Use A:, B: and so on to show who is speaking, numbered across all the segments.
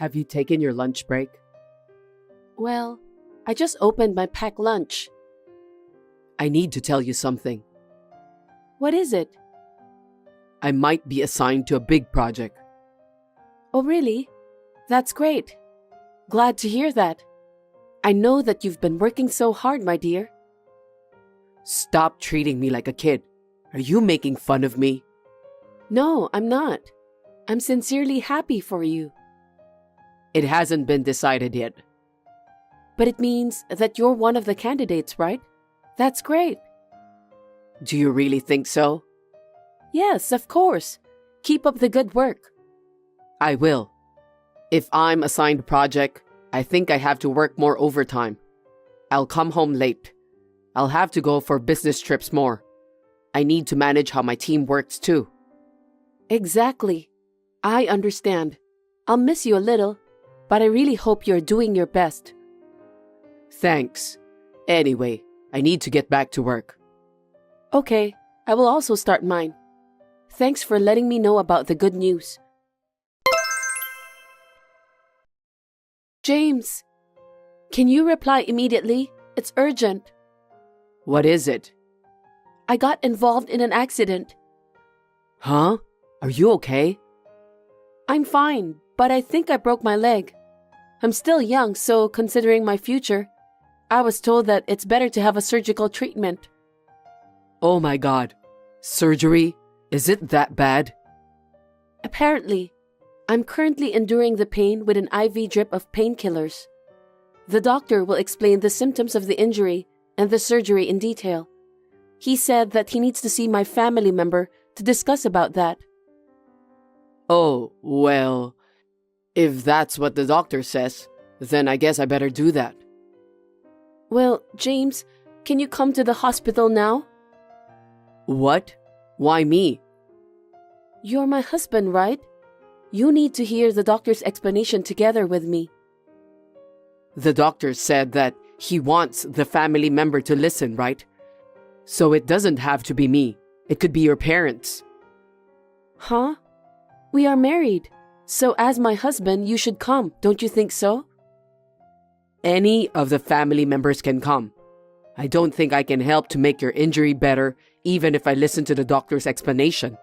A: Have you taken your lunch break?
B: Well, I just opened my packed lunch.
A: I need to tell you something.
B: What is it?
A: I might be assigned to a big project.
B: Oh, really? That's great. Glad to hear that. I know that you've been working so hard, my dear.
A: Stop treating me like a kid. Are you making fun of me?
B: No, I'm not. I'm sincerely happy for you.
A: It hasn't been decided yet.
B: But it means that you're one of the candidates, right? That's great.
A: Do you really think so?
B: Yes, of course. Keep up the good work.
A: I will. If I'm assigned a project, I think I have to work more overtime. I'll come home late. I'll have to go for business trips more. I need to manage how my team works too.
B: Exactly. I understand. I'll miss you a little, but I really hope you're doing your best.
A: Thanks. Anyway, I need to get back to work.
B: Okay, I will also start mine. Thanks for letting me know about the good news. James, can you reply immediately? It's urgent.
A: What is it?
B: I got involved in an accident.
A: Huh? Are you okay?
B: I'm fine, but I think I broke my leg. I'm still young, so considering my future, I was told that it's better to have a surgical treatment.
A: Oh my God. Surgery? Is it that bad?
B: Apparently, I'm currently enduring the pain with an IV drip of painkillers. The doctor will explain the symptoms of the injury and the surgery in detail. He said that he needs to see my family member to discuss about that.
A: Oh, well, if that's what the doctor says, then I guess I better do that.
B: Well, James, can you come to the hospital now?
A: What? Why me?
B: You're my husband, right? You need to hear the doctor's explanation together with me.
A: The doctor said that he wants the family member to listen, right? So it doesn't have to be me. It could be your parents.
B: Huh? We are married. So as my husband, you should come, don't you think so?
A: Any of the family members can come. I don't think I can help to make your injury better, even if I listen to the doctor's explanation.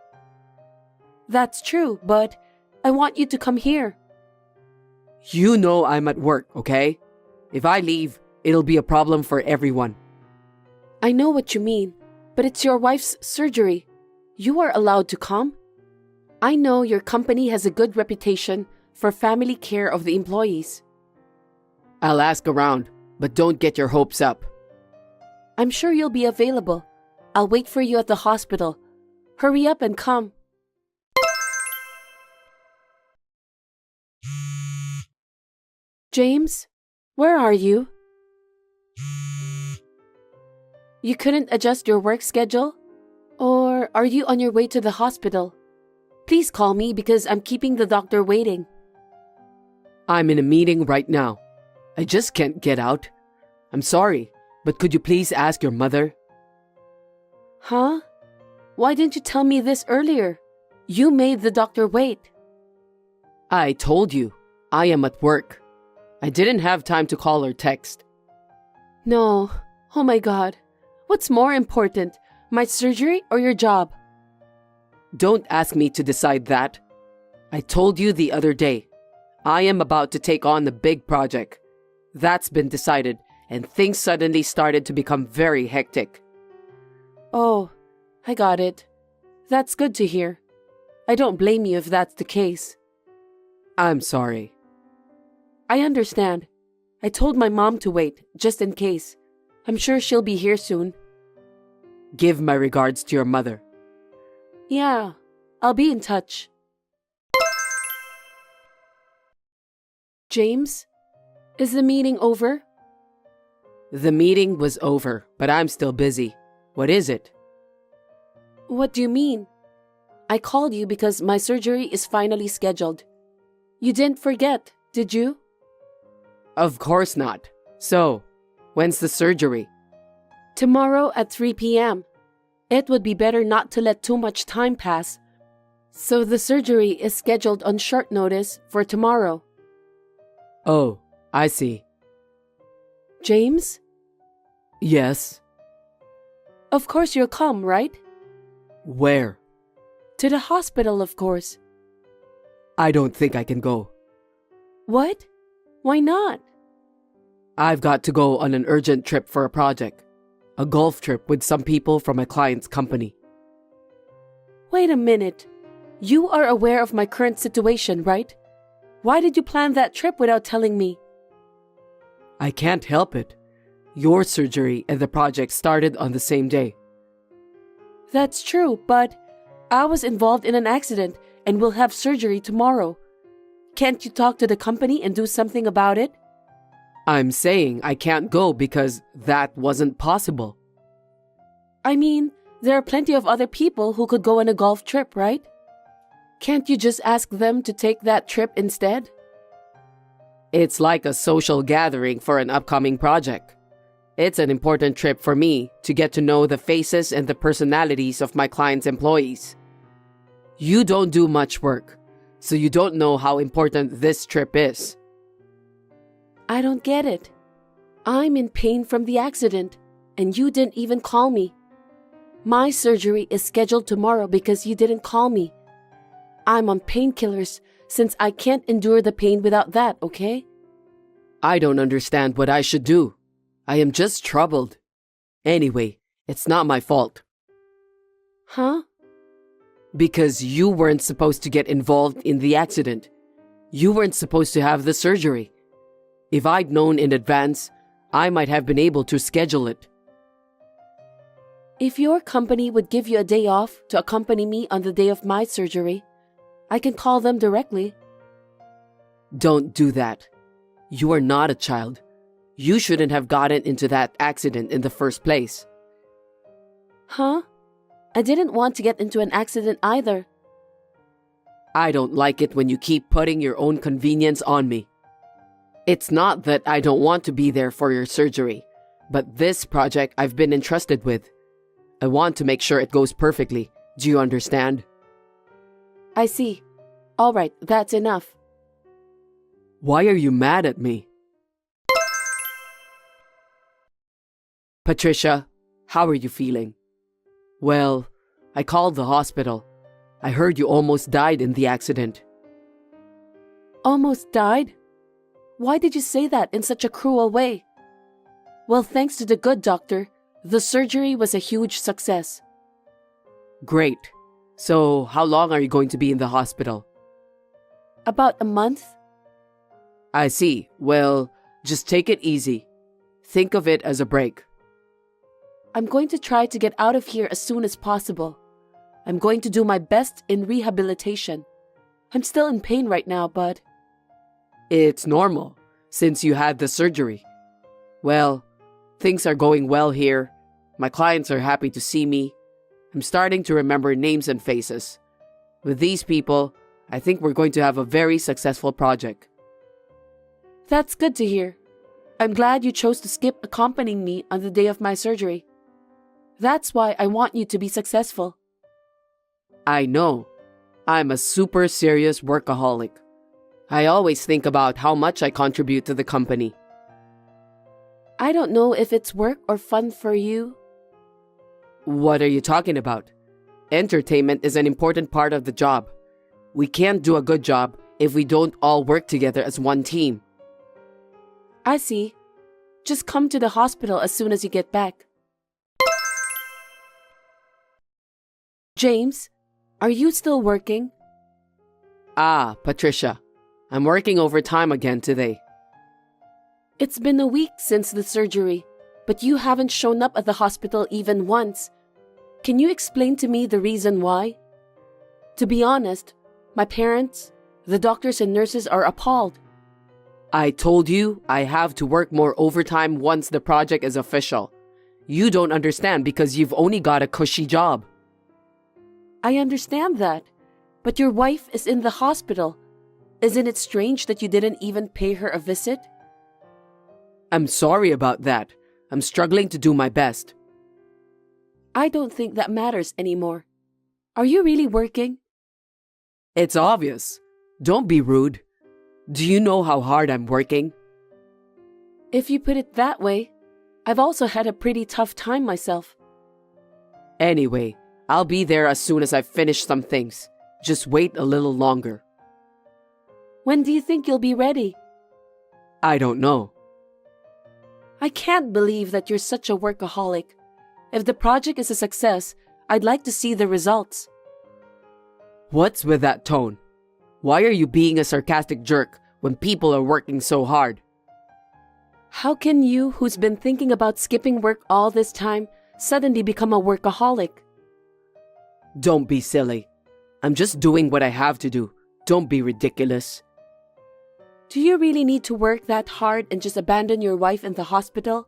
B: That's true, but I want you to come here.
A: You know I'm at work, okay? If I leave, it'll be a problem for everyone.
B: I know what you mean, but it's your wife's surgery. You are allowed to come. I know your company has a good reputation for family care of the employees.
A: I'll ask around, but don't get your hopes up.
B: I'm sure you'll be available. I'll wait for you at the hospital. Hurry up and come. James, where are you? You couldn't adjust your work schedule? Or are you on your way to the hospital? Please call me because I'm keeping the doctor waiting.
A: I'm in a meeting right now. I just can't get out. I'm sorry, but could you please ask your mother?
B: Huh? Why didn't you tell me this earlier? You made the doctor wait.
A: I told you, I am at work. I didn't have time to call or text.
B: No. Oh my God. What's more important, my surgery or your job?
A: Don't ask me to decide that. I told you the other day, I am about to take on the big project. That's been decided, and things suddenly started to become very hectic.
B: Oh, I got it. That's good to hear. I don't blame you if that's the case.
A: I'm sorry.
B: I understand. I told my mom to wait, just in case. I'm sure she'll be here soon.
A: Give my regards to your mother.
B: Yeah, I'll be in touch. James, is the meeting over?
A: The meeting was over, but I'm still busy. What is it?
B: What do you mean? I called you because my surgery is finally scheduled. You didn't forget, did you?
A: Of course not. So, when's the surgery?
B: Tomorrow at 3 p.m. It would be better not to let too much time pass. So the surgery is scheduled on short notice for tomorrow.
A: Oh, I see.
B: James?
A: Yes.
B: Of course you'll come, right?
A: Where?
B: To the hospital, of course.
A: I don't think I can go.
B: What? Why not?
A: I've got to go on an urgent trip for a project. A golf trip with some people from my client's company.
B: Wait a minute. You are aware of my current situation, right? Why did you plan that trip without telling me?
A: I can't help it. Your surgery and the project started on the same day.
B: That's true, but I was involved in an accident and will have surgery tomorrow. Can't you talk to the company and do something about it?
A: I'm saying I can't go because that wasn't possible.
B: I mean, there are plenty of other people who could go on a golf trip, right? Can't you just ask them to take that trip instead?
A: It's like a social gathering for an upcoming project. It's an important trip for me to get to know the faces and the personalities of my client's employees. You don't do much work, so you don't know how important this trip is.
B: I don't get it. I'm in pain from the accident, and you didn't even call me. My surgery is scheduled tomorrow because you didn't call me. I'm on painkillers since I can't endure the pain without that, okay?
A: I don't understand what I should do. I am just troubled. Anyway, it's not my fault.
B: Huh?
A: Because you weren't supposed to get involved in the accident. You weren't supposed to have the surgery. If I'd known in advance, I might have been able to schedule it.
B: If your company would give you a day off to accompany me on the day of my surgery, I can call them directly.
A: Don't do that. You are not a child. You shouldn't have gotten into that accident in the first place.
B: Huh? I didn't want to get into an accident either.
A: I don't like it when you keep putting your own convenience on me. It's not that I don't want to be there for your surgery, but this project I've been entrusted with. I want to make sure it goes perfectly. Do you understand?
B: I see. All right, that's enough.
A: Why are you mad at me? Patricia, how are you feeling? Well, I called the hospital. I heard you almost died in the accident.
B: Almost died? Why did you say that in such a cruel way? Well, thanks to the good doctor, the surgery was a huge success.
A: Great. So, how long are you going to be in the hospital?
B: About a month?
A: I see. Well, just take it easy. Think of it as a break.
B: I'm going to try to get out of here as soon as possible. I'm going to do my best in rehabilitation. I'm still in pain right now, but...
A: It's normal, since you had the surgery. Well, things are going well here. My clients are happy to see me. I'm starting to remember names and faces. With these people, I think we're going to have a very successful project.
B: That's good to hear. I'm glad you chose to skip accompanying me on the day of my surgery. That's why I want you to be successful.
A: I know. I'm a super serious workaholic. I always think about how much I contribute to the company.
B: I don't know if it's work or fun for you.
A: What are you talking about? Entertainment is an important part of the job. We can't do a good job if we don't all work together as one team.
B: I see. Just come to the hospital as soon as you get back. James, are you still working?
A: Ah, Patricia. I'm working overtime again today.
B: It's been a week since the surgery, but you haven't shown up at the hospital even once. Can you explain to me the reason why? To be honest, my parents, the doctors and nurses are appalled.
A: I told you I have to work more overtime once the project is official. You don't understand because you've only got a cushy job.
B: I understand that, but your wife is in the hospital. Isn't it strange that you didn't even pay her a visit?
A: I'm sorry about that. I'm struggling to do my best.
B: I don't think that matters anymore. Are you really working?
A: It's obvious. Don't be rude. Do you know how hard I'm working?
B: If you put it that way, I've also had a pretty tough time myself.
A: Anyway, I'll be there as soon as I finish some things. Just wait a little longer.
B: When do you think you'll be ready?
A: I don't know.
B: I can't believe that you're such a workaholic. If the project is a success, I'd like to see the results.
A: What's with that tone? Why are you being a sarcastic jerk when people are working so hard?
B: How can you, who's been thinking about skipping work all this time, suddenly become a workaholic?
A: Don't be silly. I'm just doing what I have to do. Don't be ridiculous.
B: Do you really need to work that hard and just abandon your wife in the hospital?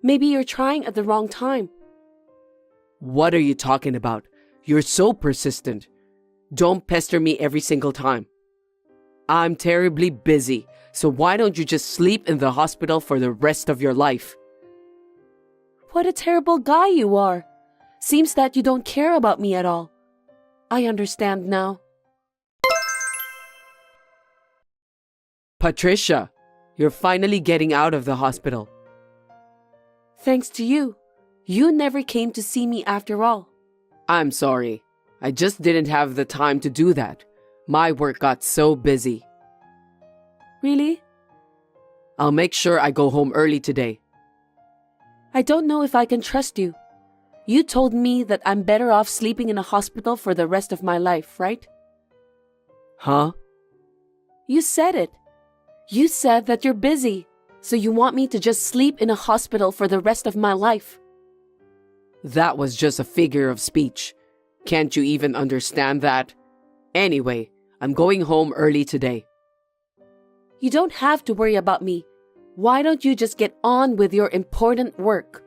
B: Maybe you're trying at the wrong time.
A: What are you talking about? You're so persistent. Don't pester me every single time. I'm terribly busy, so why don't you just sleep in the hospital for the rest of your life?
B: What a terrible guy you are. Seems that you don't care about me at all. I understand now.
A: Patricia, you're finally getting out of the hospital.
B: Thanks to you. You never came to see me after all.
A: I'm sorry. I just didn't have the time to do that. My work got so busy.
B: Really?
A: I'll make sure I go home early today.
B: I don't know if I can trust you. You told me that I'm better off sleeping in a hospital for the rest of my life, right?
A: Huh?
B: You said it. You said that you're busy, so you want me to just sleep in a hospital for the rest of my life.
A: That was just a figure of speech. Can't you even understand that? Anyway, I'm going home early today.
B: You don't have to worry about me. Why don't you just get on with your important work?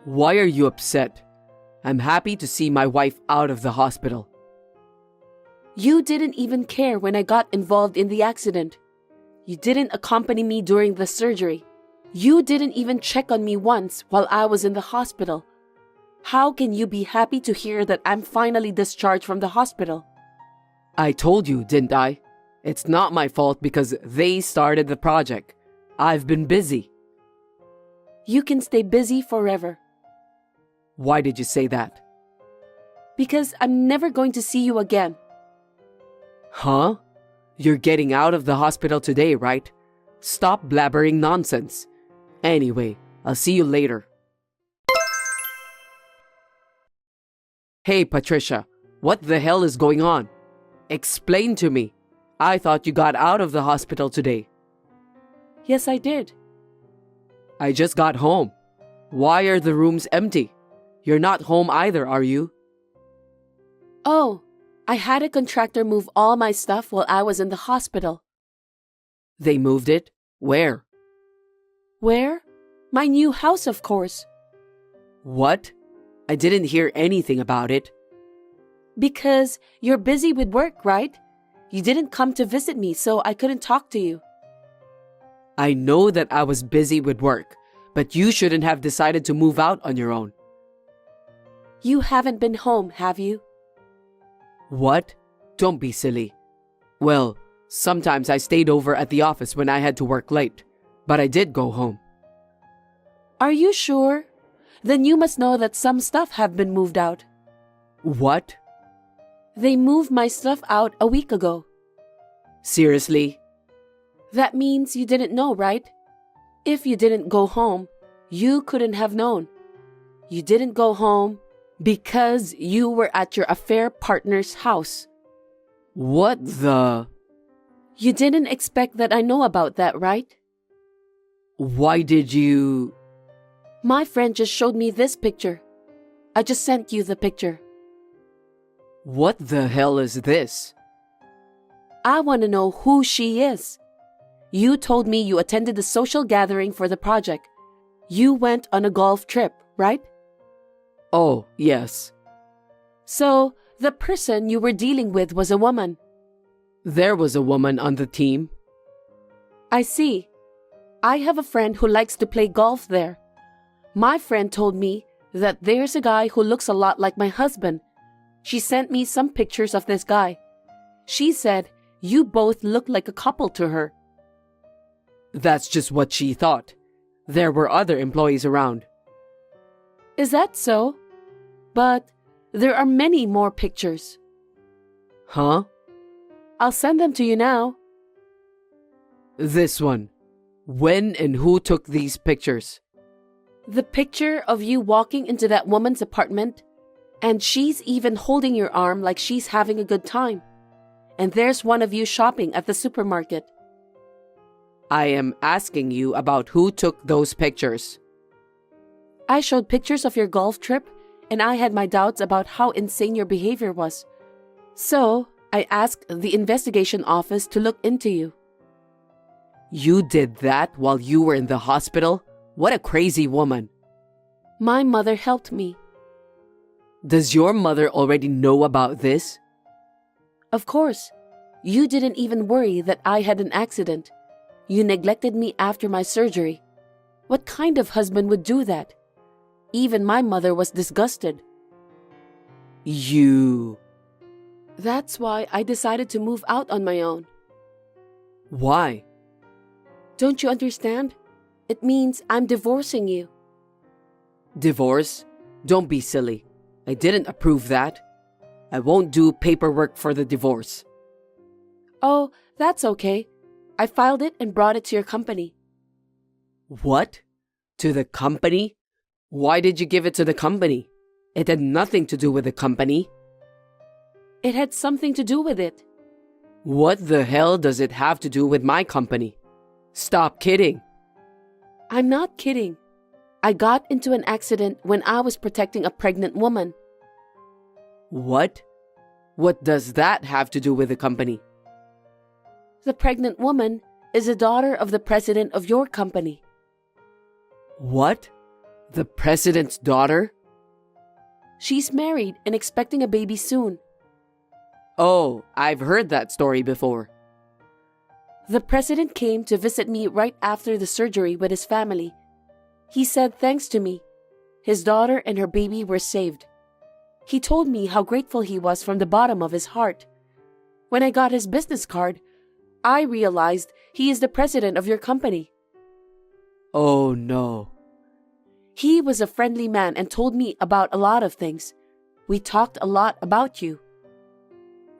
A: Why are you upset? I'm happy to see my wife out of the hospital.
B: You didn't even care when I got involved in the accident. You didn't accompany me during the surgery. You didn't even check on me once while I was in the hospital. How can you be happy to hear that I'm finally discharged from the hospital?
A: I told you, didn't I? It's not my fault because they started the project. I've been busy.
B: You can stay busy forever.
A: Why did you say that?
B: Because I'm never going to see you again.
A: Huh? You're getting out of the hospital today, right? Stop blabbering nonsense. Anyway, I'll see you later. Hey, Patricia, what the hell is going on? Explain to me. I thought you got out of the hospital today.
B: Yes, I did.
A: I just got home. Why are the rooms empty? You're not home either, are you?
B: Oh, I had a contractor move all my stuff while I was in the hospital.
A: They moved it? Where?
B: Where? My new house, of course.
A: What? I didn't hear anything about it.
B: Because you're busy with work, right? You didn't come to visit me, so I couldn't talk to you.
A: I know that I was busy with work, but you shouldn't have decided to move out on your own.
B: You haven't been home, have you?
A: What? Don't be silly. Well, sometimes I stayed over at the office when I had to work late, but I did go home.
B: Are you sure? Then you must know that some stuff have been moved out.
A: What?
B: They moved my stuff out a week ago.
A: Seriously?
B: That means you didn't know, right? If you didn't go home, you couldn't have known. You didn't go home because you were at your affair partner's house.
A: What the?
B: You didn't expect that I know about that, right?
A: Why did you?
B: My friend just showed me this picture. I just sent you the picture.
A: What the hell is this?
B: I want to know who she is. You told me you attended a social gathering for the project. You went on a golf trip, right?
A: Oh, yes.
B: So, the person you were dealing with was a woman.
A: There was a woman on the team.
B: I see. I have a friend who likes to play golf there. My friend told me that there's a guy who looks a lot like my husband. She sent me some pictures of this guy. She said You both look like a couple to her.
A: That's just what she thought. There were other employees around.
B: Is that so? But there are many more pictures.
A: Huh?
B: I'll send them to you now.
A: This one. When and who took these pictures?
B: The picture of you walking into that woman's apartment, and she's even holding your arm like she's having a good time. And there's one of you shopping at the supermarket.
A: I am asking you about who took those pictures.
B: I showed pictures of your golf trip, and I had my doubts about how insane your behavior was. So, I asked the investigation office to look into you.
A: You did that while you were in the hospital? What a crazy woman.
B: My mother helped me.
A: Does your mother already know about this?
B: Of course. You didn't even worry that I had an accident. You neglected me after my surgery. What kind of husband would do that? Even my mother was disgusted.
A: You...
B: That's why I decided to move out on my own.
A: Why?
B: Don't you understand? It means I'm divorcing you.
A: Divorce? Don't be silly. I didn't approve that. I won't do paperwork for the divorce.
B: Oh, that's okay. I filed it and brought it to your company.
A: What? To the company? Why did you give it to the company? It had nothing to do with the company.
B: It had something to do with it.
A: What the hell does it have to do with my company? Stop kidding.
B: I'm not kidding. I got into an accident when I was protecting a pregnant woman.
A: What? What does that have to do with the company?
B: The pregnant woman is the daughter of the president of your company.
A: What? The president's daughter?
B: She's married and expecting a baby soon.
A: Oh, I've heard that story before.
B: The president came to visit me right after the surgery with his family. He said thanks to me, his daughter and her baby were saved. He told me how grateful he was from the bottom of his heart. When I got his business card, I realized he is the president of your company.
A: Oh no.
B: He was a friendly man and told me about a lot of things. We talked a lot about you.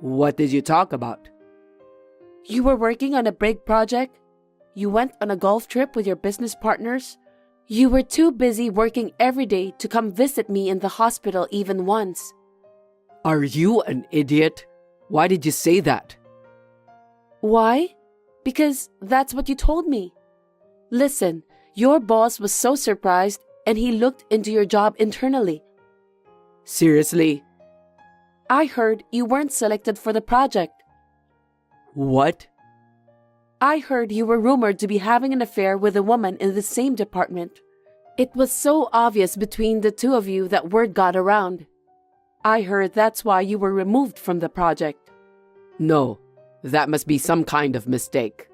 A: What did you talk about?
B: You were working on a big project. You went on a golf trip with your business partners. You were too busy working every day to come visit me in the hospital even once.
A: Are you an idiot? Why did you say that?
B: Why? Because that's what you told me. Listen, your boss was so surprised and he looked into your job internally.
A: Seriously?
B: I heard you weren't selected for the project.
A: What?
B: I heard you were rumored to be having an affair with a woman in the same department. It was so obvious between the two of you that word got around. I heard that's why you were removed from the project.
A: No, that must be some kind of mistake.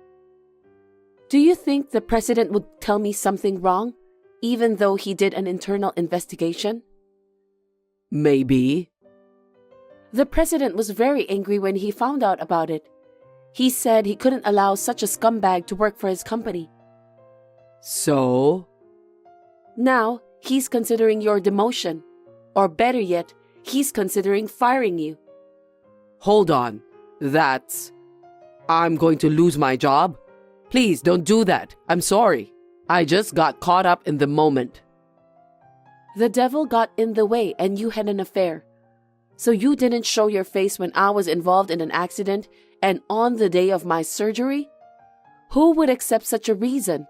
B: Do you think the president would tell me something wrong, even though he did an internal investigation?
A: Maybe.
B: The president was very angry when he found out about it. He said he couldn't allow such a scumbag to work for his company.
A: So?
B: Now, he's considering your demotion. Or better yet, he's considering firing you.
A: Hold on. I'm going to lose my job? Please don't do that. I'm sorry. I just got caught up in the moment.
B: The devil got in the way and you had an affair. So you didn't show your face when I was involved in an accident and on the day of my surgery? Who would accept such a reason?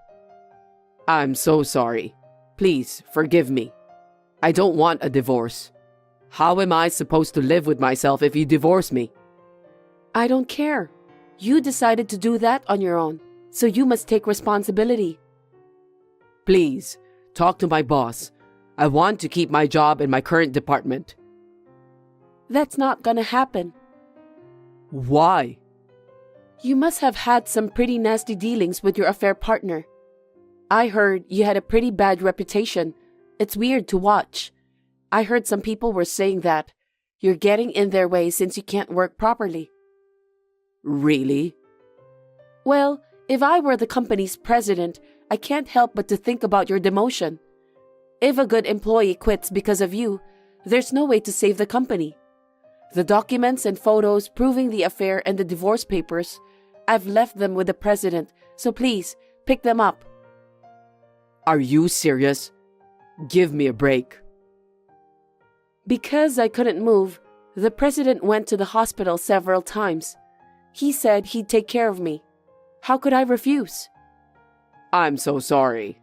A: I'm so sorry. Please forgive me. I don't want a divorce. How am I supposed to live with myself if you divorce me?
B: I don't care. You decided to do that on your own, so you must take responsibility.
A: Please, talk to my boss. I want to keep my job in my current department.
B: That's not gonna happen.
A: Why?
B: You must have had some pretty nasty dealings with your affair partner. I heard you had a pretty bad reputation. It's weird to watch. I heard some people were saying that you're getting in their way since you can't work properly.
A: Really?
B: Well, if I were the company's president, I can't help but to think about your demotion. If a good employee quits because of you, there's no way to save the company. The documents and photos proving the affair and the divorce papers, I've left them with the president, so please, pick them up.
A: Are you serious? Give me a break.
B: Because I couldn't move, the president went to the hospital several times. He said he'd take care of me. How could I refuse?
A: I'm so sorry.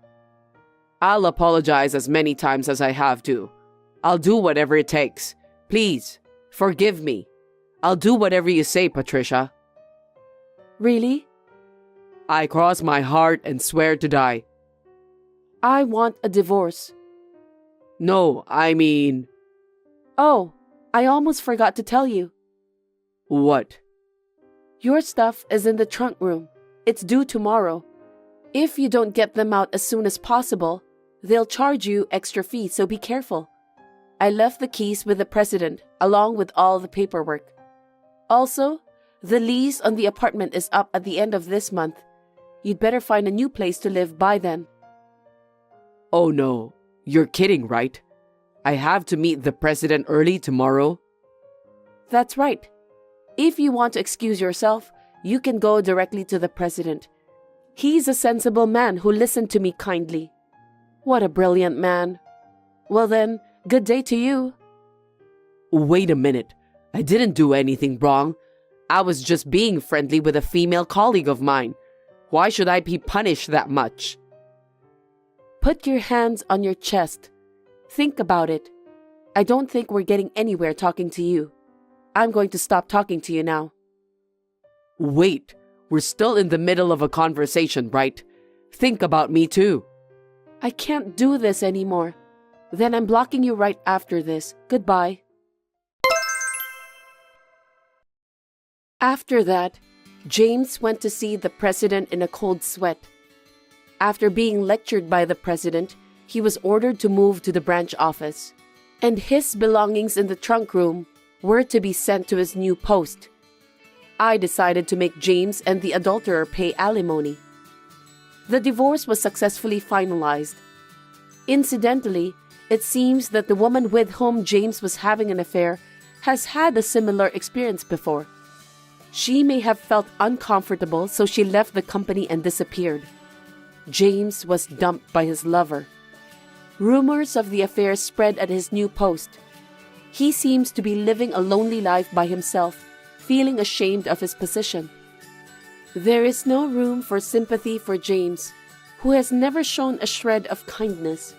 A: I'll apologize as many times as I have to. I'll do whatever it takes. Please, forgive me. I'll do whatever you say, Patricia.
B: Really?
A: I cross my heart and swear to die.
B: I want a divorce.
A: No, I mean...
B: Oh, I almost forgot to tell you.
A: What?
B: Your stuff is in the trunk room. It's due tomorrow. If you don't get them out as soon as possible, they'll charge you extra fees, so be careful. I left the keys with the president, along with all the paperwork. Also, the lease on the apartment is up at the end of this month. You'd better find a new place to live by then.
A: Oh no, you're kidding, right? I have to meet the president early tomorrow?
B: That's right. If you want to excuse yourself, you can go directly to the president. He's a sensible man who listened to me kindly. What a brilliant man. Well then, good day to you.
A: Wait a minute. I didn't do anything wrong. I was just being friendly with a female colleague of mine. Why should I be punished that much?
B: Put your hands on your chest. Think about it. I don't think we're getting anywhere talking to you. I'm going to stop talking to you now.
A: Wait, we're still in the middle of a conversation, right? Think about me too.
B: I can't do this anymore. Then I'm blocking you right after this. Goodbye. After that, James went to see the president in a cold sweat. After being lectured by the president, he was ordered to move to the branch office, and his belongings in the trunk room were to be sent to his new post. I decided to make James and the adulterer pay alimony. The divorce was successfully finalized. Incidentally, it seems that the woman with whom James was having an affair has had a similar experience before. She may have felt uncomfortable, so she left the company and disappeared. James was dumped by his lover. Rumors of the affair spread at his new post. He seems to be living a lonely life by himself, feeling ashamed of his position. There is no room for sympathy for James, who has never shown a shred of kindness.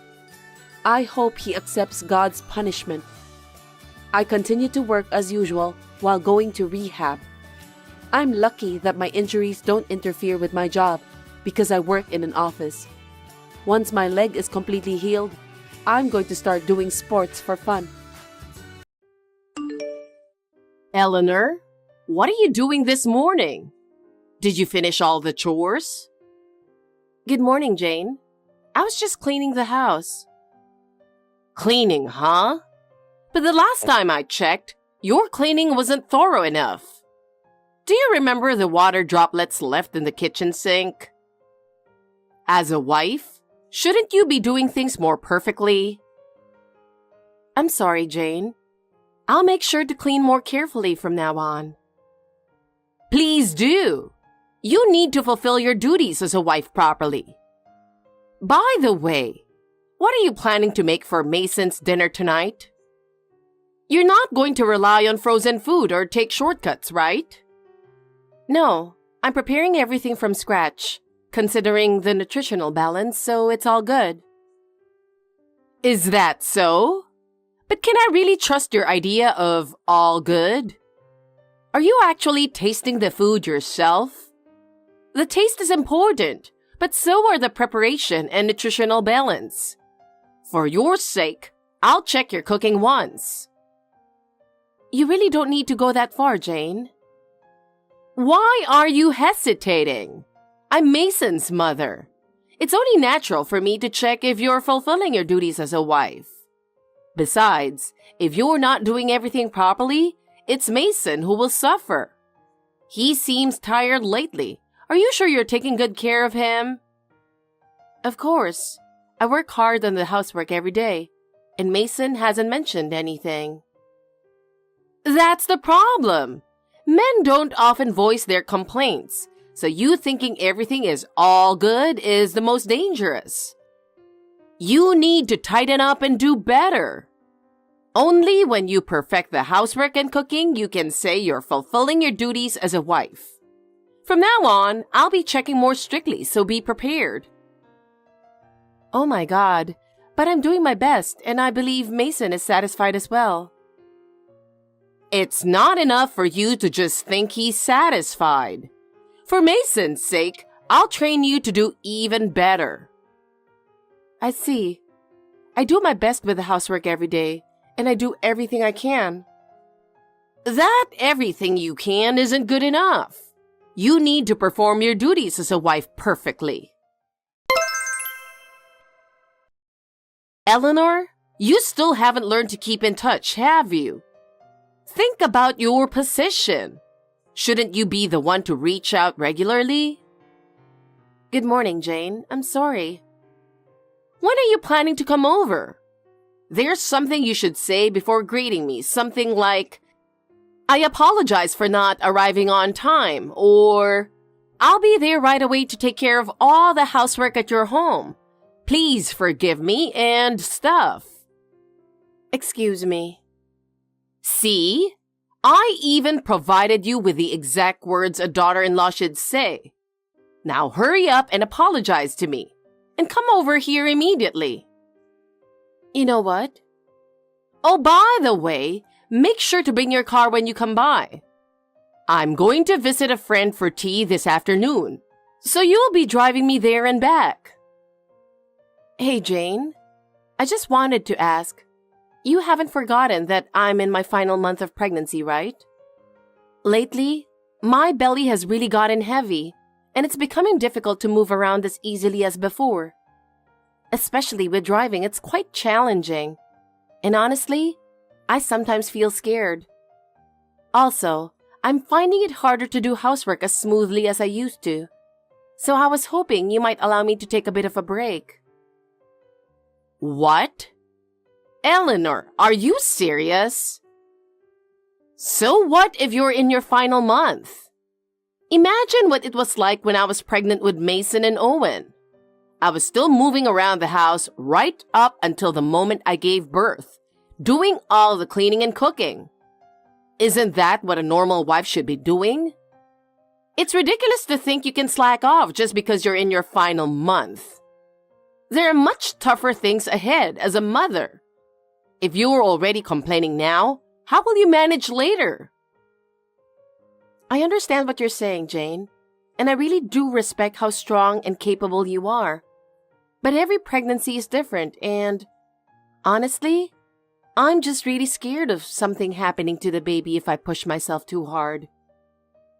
B: I hope he accepts God's punishment. I continue to work as usual while going to rehab. I'm lucky that my injuries don't interfere with my job because I work in an office. Once my leg is completely healed, I'm going to start doing sports for fun.
C: Eleanor, what are you doing this morning? Did you finish all the chores?
B: Good morning, Jane. I was just cleaning the house.
C: Cleaning, huh? But the last time I checked, your cleaning wasn't thorough enough. Do you remember the water droplets left in the kitchen sink? As a wife, shouldn't you be doing things more perfectly?
B: I'm sorry, Jane. I'll make sure to clean more carefully from now on.
C: Please do. You need to fulfill your duties as a wife properly. By the way, what are you planning to make for Mason's dinner tonight? You're not going to rely on frozen food or take shortcuts, right?
B: No, I'm preparing everything from scratch, considering the nutritional balance, so it's all good.
C: Is that so? But can I really trust your idea of all good? Are you actually tasting the food yourself? The taste is important, but so are the preparation and nutritional balance. For your sake, I'll check your cooking once.
B: You really don't need to go that far, Jane.
C: Why are you hesitating? I'm Mason's mother. It's only natural for me to check if you're fulfilling your duties as a wife. Besides, if you're not doing everything properly, it's Mason who will suffer. He seems tired lately. Are you sure you're taking good care of him?
B: Of course. I work hard on the housework every day, and Mason hasn't mentioned anything.
C: That's the problem. Men don't often voice their complaints, so you thinking everything is all good is the most dangerous. You need to tighten up and do better. Only when you perfect the housework and cooking, you can say you're fulfilling your duties as a wife. From now on, I'll be checking more strictly, so be prepared.
B: Oh my God, but I'm doing my best, and I believe Mason is satisfied as well.
C: It's not enough for you to just think he's satisfied. For Mason's sake, I'll train you to do even better.
B: I see. I do my best with the housework every day, and I do everything I can.
C: That everything you can isn't good enough. You need to perform your duties as a wife perfectly. Eleanor, you still haven't learned to keep in touch, have you? Think about your position. Shouldn't you be the one to reach out regularly?
B: Good morning, Jane. I'm sorry.
C: When are you planning to come over? There's something you should say before greeting me, something like, I apologize for not arriving on time, or I'll be there right away to take care of all the housework at your home. Please forgive me and stuff.
B: Excuse me.
C: See? I even provided you with the exact words a daughter-in-law should say. Now hurry up and apologize to me. And come over here immediately.
B: You know what?
C: Oh, by the way, make sure to bring your car when you come by. I'm going to visit a friend for tea this afternoon, so you'll be driving me there and back.
B: Hey, Jane. I just wanted to ask. You haven't forgotten that I'm in my final month of pregnancy, right? Lately, my belly has really gotten heavy, and it's becoming difficult to move around as easily as before. Especially with driving, it's quite challenging. And honestly, I sometimes feel scared. Also, I'm finding it harder to do housework as smoothly as I used to. So I was hoping you might allow me to take a bit of a break.
C: What? Eleanor, are you serious? So what if you're in your final month? Imagine what it was like when I was pregnant with Mason and Owen. I was still moving around the house right up until the moment I gave birth, doing all the cleaning and cooking. Isn't that what a normal wife should be doing? It's ridiculous to think you can slack off just because you're in your final month. There are much tougher things ahead as a mother. If you are already complaining now, how will you manage later?
B: I understand what you're saying, Jane, and I really do respect how strong and capable you are. But every pregnancy is different, and honestly, I'm just really scared of something happening to the baby if I push myself too hard.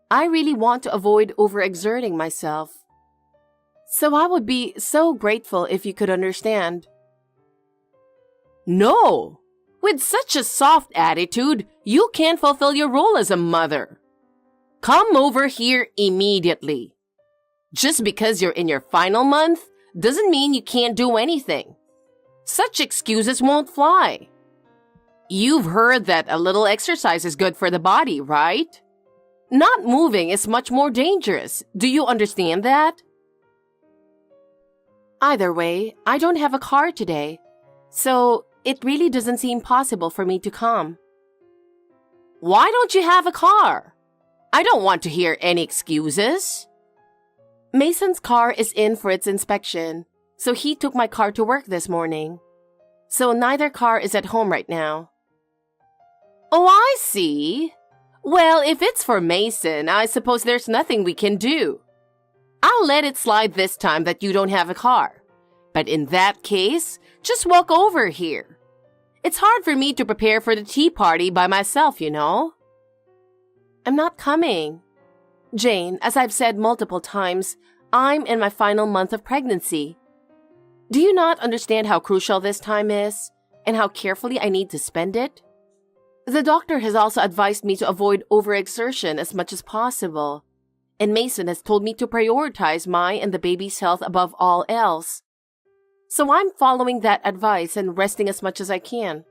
B: I really want to avoid overexerting myself. So I would be so grateful if you could understand.
C: No! With such a soft attitude, you can't fulfill your role as a mother. Come over here immediately. Just because you're in your final month doesn't mean you can't do anything. Such excuses won't fly. You've heard that a little exercise is good for the body, right? Not moving is much more dangerous. Do you understand that?
B: Either way, I don't have a car today, so it really doesn't seem possible for me to come.
C: Why don't you have a car? I don't want to hear any excuses.
B: Mason's car is in for its inspection, so he took my car to work this morning. So neither car is at home right now.
C: Oh, I see. Well, if it's for Mason, I suppose there's nothing we can do. I'll let it slide this time that you don't have a car. But in that case, just walk over here. It's hard for me to prepare for the tea party by myself, you know.
B: I'm not coming. Jane, as I've said multiple times, I'm in my final month of pregnancy. Do you not understand how crucial this time is and how carefully I need to spend it? The doctor has also advised me to avoid overexertion as much as possible, and Mason has told me to prioritize my and the baby's health above all else. So I'm following that advice and resting as much as I can.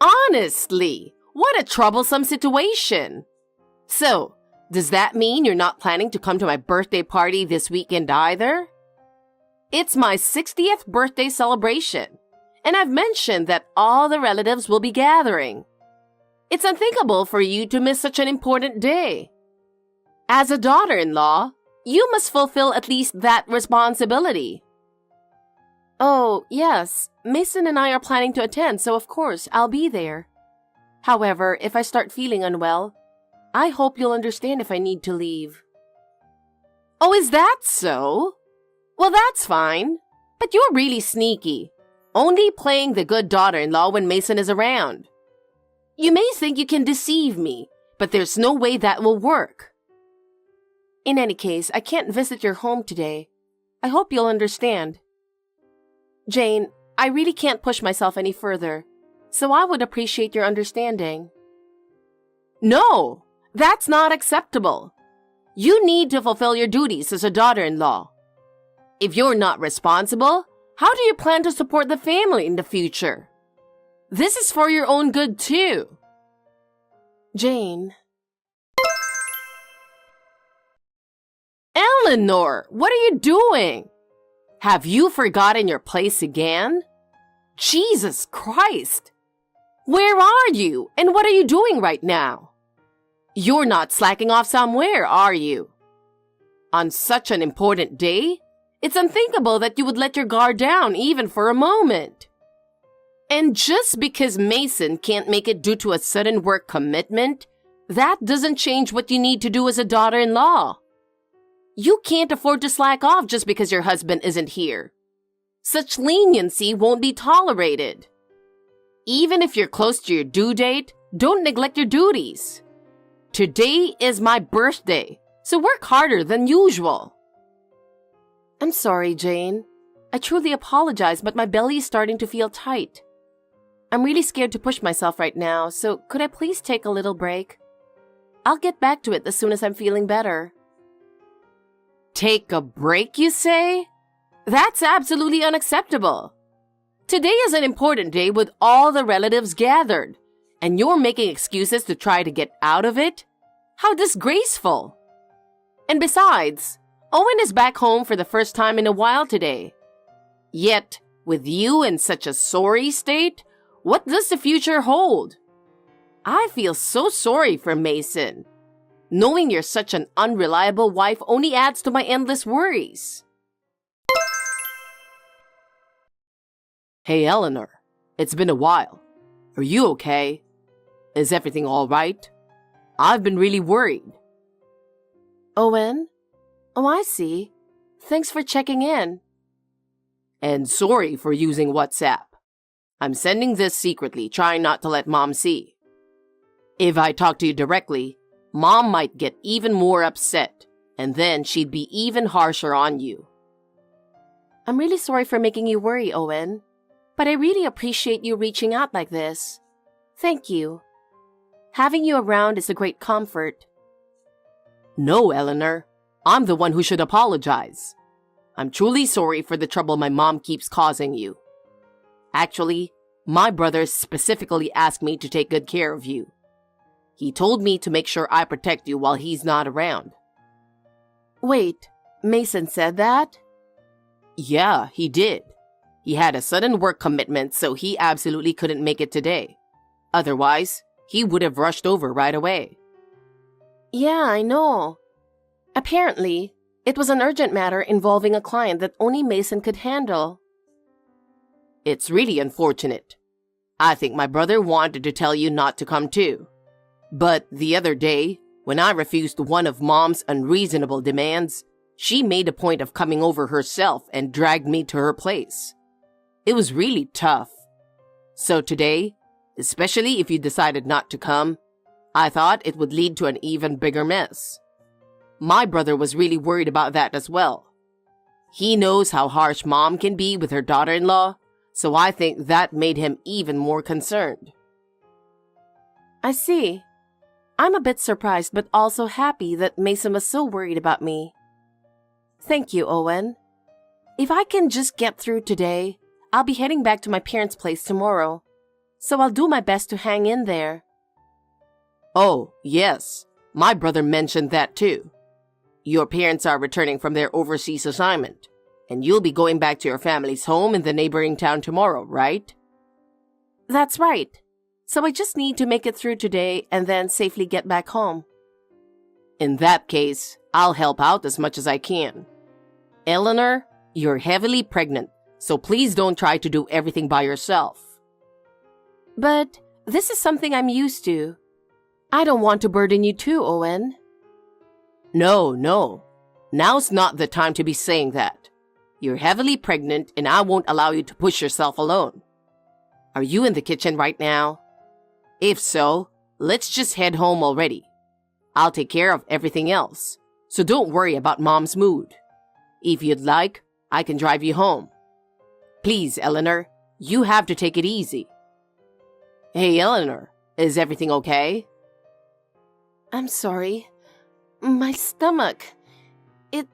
C: Honestly, what a troublesome situation. So, does that mean you're not planning to come to my birthday party this weekend either? It's my 60th birthday celebration, and I've mentioned that all the relatives will be gathering. It's unthinkable for you to miss such an important day. As a daughter-in-law, you must fulfill at least that responsibility.
B: Oh, yes, Mason and I are planning to attend, so of course I'll be there. However, if I start feeling unwell, I hope you'll understand if I need to leave.
C: Oh, is that so? Well, that's fine. But you're really sneaky, only playing the good daughter-in-law when Mason is around. You may think you can deceive me, but there's no way that will work.
B: In any case, I can't visit your home today. I hope you'll understand. Jane, I really can't push myself any further, so I would appreciate your understanding.
C: No, that's not acceptable. You need to fulfill your duties as a daughter-in-law. If you're not responsible, how do you plan to support the family in the future? This is for your own good too.
B: Jane.
C: Eleanor, what are you doing? Have you forgotten your place again? Jesus Christ! Where are you, and what are you doing right now? You're not slacking off somewhere, are you? On such an important day, it's unthinkable that you would let your guard down even for a moment. And just because Mason can't make it due to a sudden work commitment, that doesn't change what you need to do as a daughter-in-law. You can't afford to slack off just because your husband isn't here. Such leniency won't be tolerated. Even if you're close to your due date, don't neglect your duties. Today is my birthday, so work harder than usual.
B: I'm sorry, Jane. I truly apologize, but my belly is starting to feel tight. I'm really scared to push myself right now, so could I please take a little break? I'll get back to it as soon as I'm feeling better.
C: Take a break, you say? That's absolutely unacceptable. Today is an important day with all the relatives gathered, and you're making excuses to try to get out of it? How disgraceful! And besides, Owen is back home for the first time in a while today. Yet, with you in such a sorry state, what does the future hold? I feel so sorry for Mason. Knowing you're such an unreliable wife only adds to my endless worries. Hey, Eleanor. It's been a while. Are you okay? Is everything all right? I've been really worried.
B: Owen? Oh, I see. Thanks for checking in.
C: And sorry for using WhatsApp. I'm sending this secretly, trying not to let Mom see. If I talk to you directly, Mom might get even more upset, and then she'd be even harsher on you.
B: I'm really sorry for making you worry, Owen, but I really appreciate you reaching out like this. Thank you. Having you around is a great comfort.
C: No, Eleanor. I'm the one who should apologize. I'm truly sorry for the trouble my mom keeps causing you. Actually, my brother specifically asked me to take good care of you. He told me to make sure I protect you while he's not around.
B: Wait, Mason said that?
C: Yeah, he did. He had a sudden work commitment, so he absolutely couldn't make it today. Otherwise, he would have rushed over right away.
B: Yeah, I know. Apparently, it was an urgent matter involving a client that only Mason could handle.
C: It's really unfortunate. I think my brother wanted to tell you not to come too. But the other day, when I refused one of Mom's unreasonable demands, she made a point of coming over herself and dragged me to her place. It was really tough. So today, especially if you decided not to come, I thought it would lead to an even bigger mess. My brother was really worried about that as well. He knows how harsh Mom can be with her daughter-in-law, so I think that made him even more concerned.
B: I see. I'm a bit surprised but also happy that Mason was so worried about me. Thank you, Owen. If I can just get through today, I'll be heading back to my parents' place tomorrow. So I'll do my best to hang in there.
C: Oh, yes. My brother mentioned that too. Your parents are returning from their overseas assignment, and you'll be going back to your family's home in the neighboring town tomorrow, right?
B: That's right. So I just need to make it through today and then safely get back home.
C: In that case, I'll help out as much as I can. Eleanor, you're heavily pregnant, so please don't try to do everything by yourself.
B: But this is something I'm used to. I don't want to burden you too, Owen.
C: No. Now's not the time to be saying that. You're heavily pregnant and I won't allow you to push yourself alone. Are you in the kitchen right now? If so, let's just head home already. I'll take care of everything else, so don't worry about Mom's mood. If you'd like, I can drive you home. Please, Eleanor, you have to take it easy. Hey, Eleanor, is everything okay?
B: I'm sorry. My stomach. It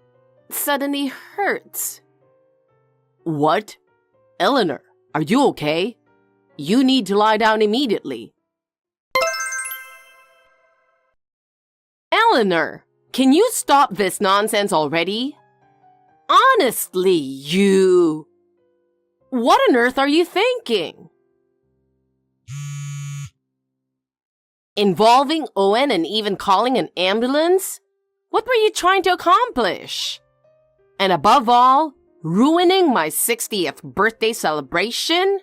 B: suddenly hurts.
C: What? Eleanor, are you okay? You need to lie down immediately. Eleanor, can you stop this nonsense already? Honestly, you... What on earth are you thinking? Involving Owen and even calling an ambulance? What were you trying to accomplish? And above all, ruining my 60th birthday celebration?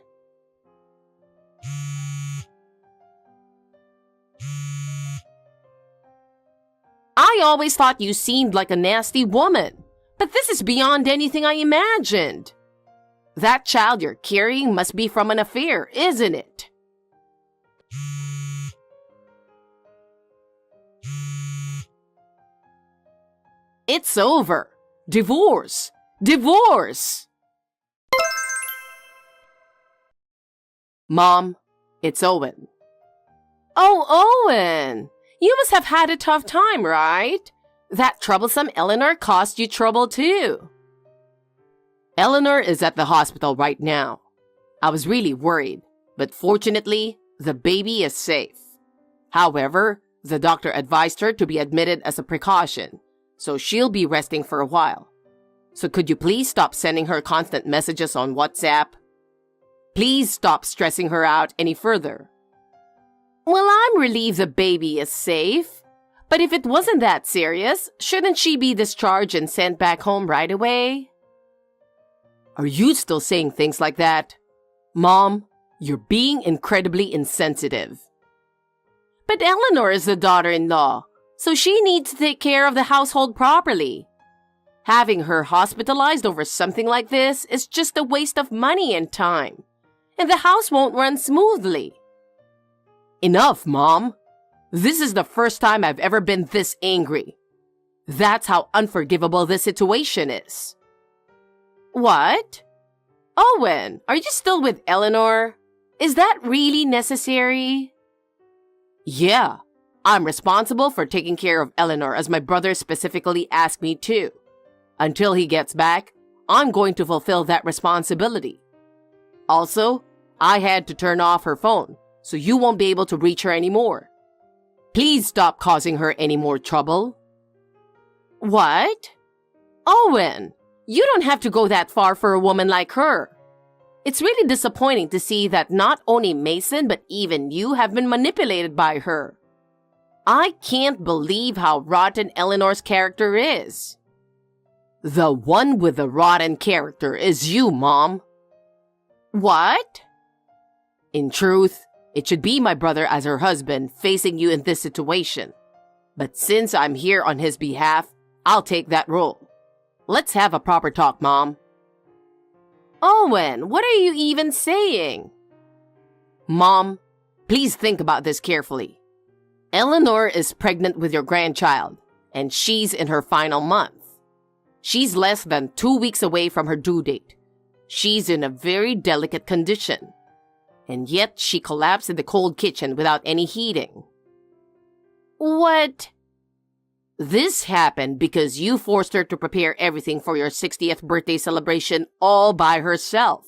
C: I always thought you seemed like a nasty woman, but this is beyond anything I imagined. That child you're carrying must be from an affair, isn't it? It's over. Divorce. Divorce. Mom, it's Owen. Oh, Owen! You must have had a tough time, right? That troublesome Eleanor caused you trouble too. Eleanor is at the hospital right now. I was really worried, but fortunately, the baby is safe. However, the doctor advised her to be admitted as a precaution, so she'll be resting for a while. So could you please stop sending her constant messages on WhatsApp? Please stop stressing her out any further. Well, I'm relieved the baby is safe. But if it wasn't that serious, shouldn't she be discharged and sent back home right away? Are you still saying things like that? Mom, you're being incredibly insensitive. But Eleanor is the daughter-in-law, so she needs to take care of the household properly. Having her hospitalized over something like this is just a waste of money and time, and the house won't run smoothly. Enough, Mom. This is the first time I've ever been this angry. That's how unforgivable this situation is. What? Owen, are you still with Eleanor? Is that really necessary? Yeah, I'm responsible for taking care of Eleanor as my brother specifically asked me to. Until he gets back, I'm going to fulfill that responsibility. Also, I had to turn off her phone, so you won't be able to reach her anymore. Please stop causing her any more trouble. What? Owen, you don't have to go that far for a woman like her. It's really disappointing to see that not only Mason but even you have been manipulated by her. I can't believe how rotten Eleanor's character is. The one with the rotten character is you, Mom. What? In truth, it should be my brother as her husband facing you in this situation. But since I'm here on his behalf, I'll take that role. Let's have a proper talk, Mom. Owen, what are you even saying? Mom, please think about this carefully. Eleanor is pregnant with your grandchild, and she's in her final month. She's less than 2 weeks away from her due date. She's in a very delicate condition. and yet she collapsed in the cold kitchen without any heating.
B: What?
C: This happened because you forced her to prepare everything for your 60th birthday celebration all by herself.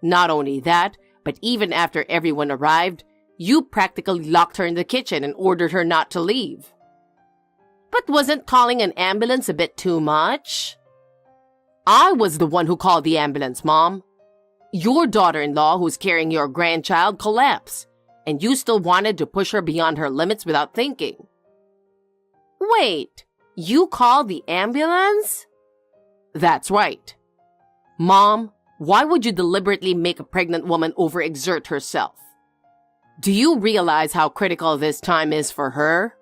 C: Not only that, but even after everyone arrived, you practically locked her in the kitchen and ordered her not to leave.
B: But wasn't calling an ambulance a bit too much?
C: I was the one who called the ambulance, Mom. Your daughter-in-law, who's carrying your grandchild, collapsed, and you still wanted to push her beyond her limits without thinking.
B: Wait, you called the ambulance?
C: That's right. Mom, why would you deliberately make a pregnant woman overexert herself? Do you realize how critical this time is for her?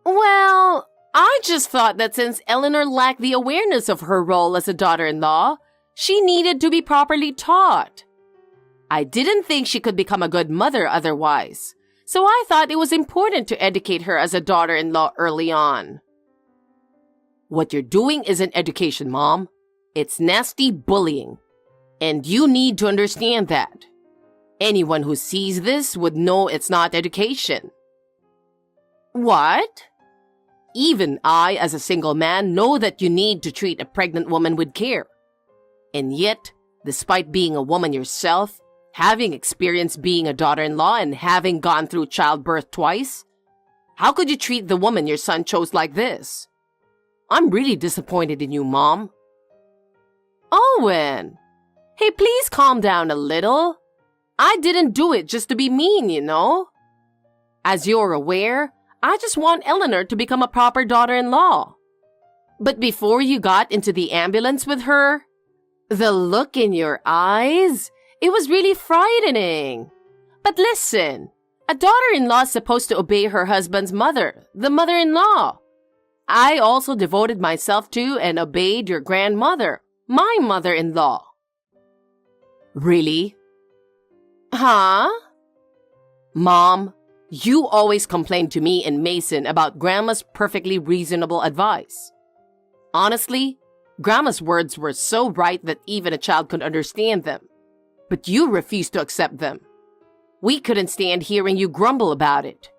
B: Well, I just thought that since Eleanor lacked the awareness of her role as a daughter-in-law, she needed to be properly taught. I didn't think she could become a good mother otherwise, so I thought it was important to educate her as a daughter-in-law early on.
C: What you're doing isn't education, Mom. It's nasty bullying. And you need to understand that. Anyone who sees this would know it's not education.
B: What?
C: Even I, as a single man, know that you need to treat a pregnant woman with care. And yet, despite being a woman yourself, having experienced being a daughter-in-law and having gone through childbirth twice, how could you treat the woman your son chose like this? I'm really disappointed in you, Mom.
B: Owen! Hey, please calm down a little. I didn't do it just to be mean, you know? As you're aware, I just want Eleanor to become a proper daughter-in-law. But before you got into the ambulance with her, the look in your eyes, it was really frightening. But listen, a daughter-in-law is supposed to obey her husband's mother, the mother-in-law. I also devoted myself to and obeyed your grandmother, my mother-in-law.
C: Really?
B: Huh?
C: Mom, you always complain to me and Mason about Grandma's perfectly reasonable advice. Honestly, Grandma's words were so right that even a child could understand them. But you refused to accept them. We couldn't stand hearing you grumble about it.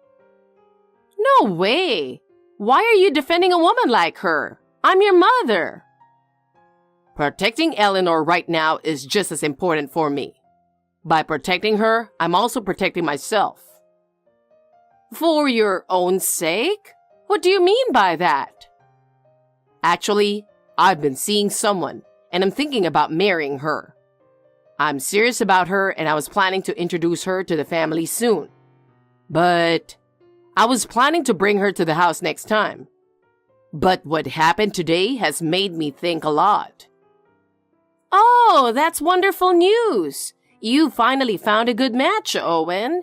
B: No way! Why are you defending a woman like her? I'm your mother.
C: Protecting Eleanor right now is just as important for me. By protecting her, I'm also protecting myself.
B: For your own sake? What do you mean by that?
C: Actually, I've been seeing someone, and I'm thinking about marrying her. I'm serious about her, and I was planning to introduce her to the family soon. But I was planning to bring her to the house next time. But what happened today has made me think a lot.
B: Oh, that's wonderful news. You finally found a good match, Owen.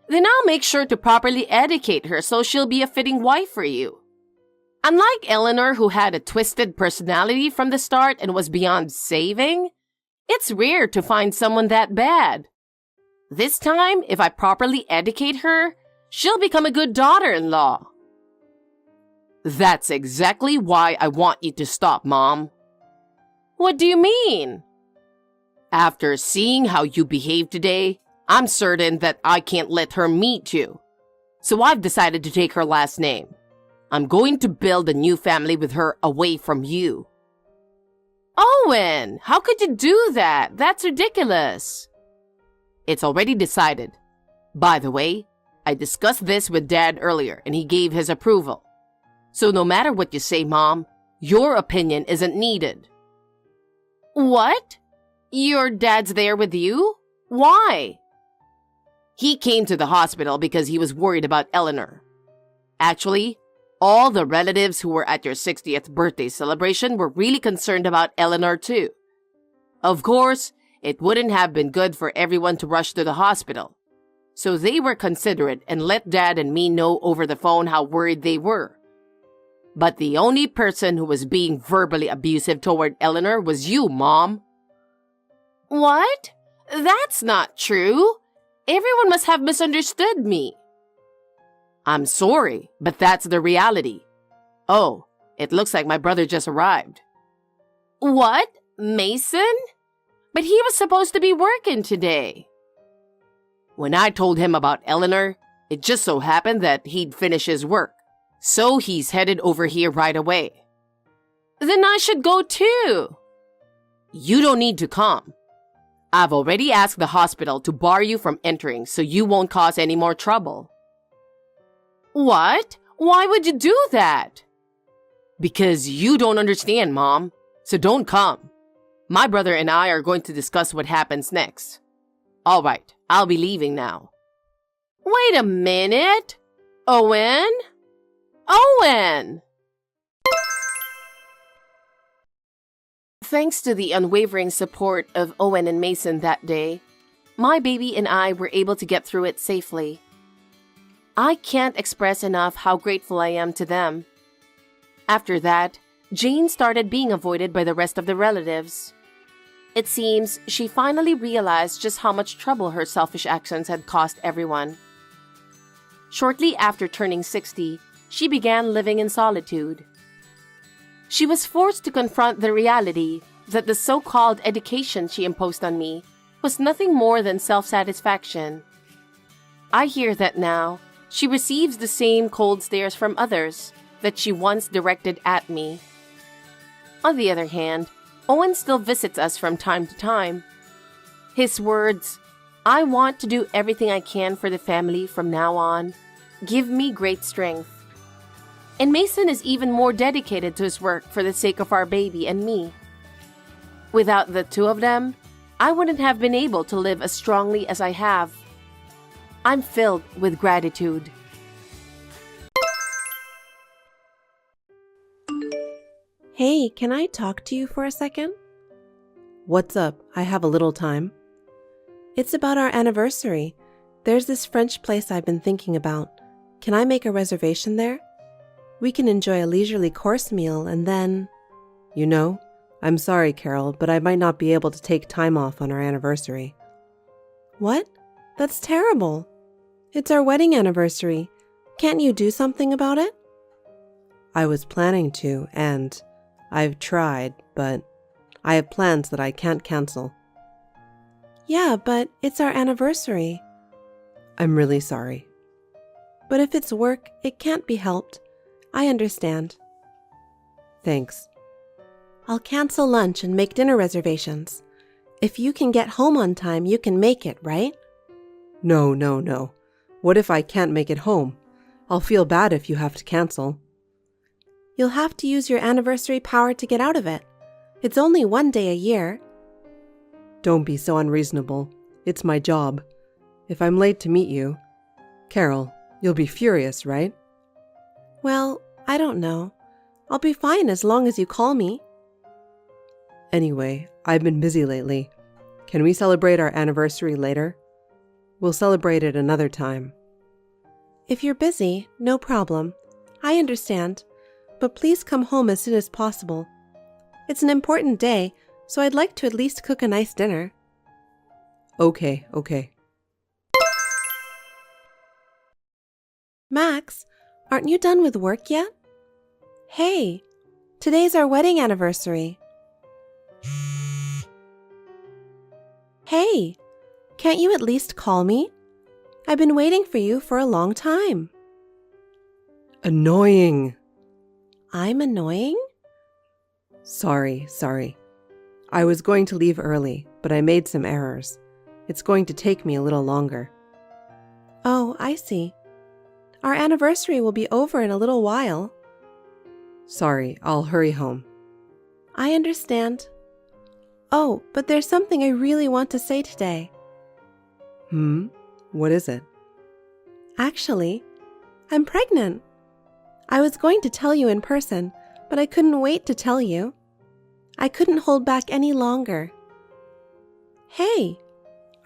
B: Then I'll make sure to properly educate her so she'll be a fitting wife for you. Unlike Eleanor, who had a twisted personality from the start and was beyond saving, it's rare to find someone that bad. This time, if I properly educate her, she'll become a good daughter-in-law.
C: That's exactly why I want you to stop, Mom.
B: What do you mean?
C: After seeing how you behaved today, I'm certain that I can't let her meet you. So I've decided to take her last name. I'm going to build a new family with her away from you.
B: Owen, how could you do that? That's ridiculous.
C: It's already decided. By the way, I discussed this with Dad earlier and he gave his approval. So no matter what you say, Mom, your opinion isn't needed.
B: What? Your dad's there with you? Why?
C: He came to the hospital because he was worried about Eleanor. Actually, all the relatives who were at your 60th birthday celebration were really concerned about Eleanor too. Of course, it wouldn't have been good for everyone to rush to the hospital. So they were considerate and let Dad and me know over the phone how worried they were. But the only person who was being verbally abusive toward Eleanor was you, Mom.
B: What? That's not true. Everyone must have misunderstood me.
C: I'm sorry, but that's the reality. Oh, it looks like my brother just arrived.
B: What? Mason? But he was supposed to be working today.
C: When I told him about Eleanor, it just so happened that he'd finish his work. So he's headed over here right away.
B: Then I should go too.
C: You don't need to come. I've already asked the hospital to bar you from entering so you won't cause any more trouble.
B: What? Why would you do that?
C: Because you don't understand, Mom. So don't come. My brother and I are going to discuss what happens next. All right, I'll be leaving now.
B: Wait a minute. Owen? Owen! Thanks to the unwavering support of Owen and Mason that day, my baby and I were able to get through it safely. I can't express enough how grateful I am to them. After that, Jane started being avoided by the rest of the relatives. It seems she finally realized just how much trouble her selfish actions had cost everyone. Shortly after turning 60, she began living in solitude. She was forced to confront the reality that the so-called education she imposed on me was nothing more than self-satisfaction. I hear that now she receives the same cold stares from others that she once directed at me. On the other hand, Owen still visits us from time to time. His words, "I want to do everything I can for the family from now on," give me great strength. And Mason is even more dedicated to his work for the sake of our baby and me. Without the two of them, I wouldn't have been able to live as strongly as I have. I'm filled with gratitude.
D: Hey, can I talk to you for a second? What's up? I have a little time. It's about our anniversary. There's this French place I've been thinking about. Can I make a reservation there? We can enjoy a leisurely course meal and then... You know, I'm sorry, Carol, but I might not be able to take time off on our anniversary. What? That's terrible. It's our wedding anniversary. Can't you do something about it? I was planning to, and I've tried, but I have plans that I can't cancel. Yeah, but it's our anniversary. I'm really sorry. But if it's work, it can't be helped. I understand. Thanks. I'll cancel lunch and make dinner reservations. If you can get home on time, you can make it, right? No. What if I can't make it home? I'll feel bad if you have to cancel. You'll have to use your anniversary power to get out of it. It's only one day a year. Don't be so unreasonable. It's my job. If I'm late to meet you... Carol, you'll be furious, right? Well, I don't know. I'll be fine as long as you call me. Anyway, I've been busy lately. Can we celebrate our anniversary later? We'll celebrate it another time. If you're busy, no problem. I understand. But please come home as soon as possible. It's an important day, so I'd like to at least cook a nice dinner. Okay. Max, aren't you done with work yet? Hey, today's our wedding anniversary. Hey, can't you at least call me? I've been waiting for you for a long time. Annoying. I'm annoying? Sorry. I was going to leave early, but I made some errors. It's going to take me a little longer. Oh, I see. Our anniversary will be over in a little while. Sorry, I'll hurry home. I understand. Oh, but there's something I really want to say today. What is it? Actually, I'm pregnant. I was going to tell you in person, but I couldn't wait to tell you. I couldn't hold back any longer. Hey,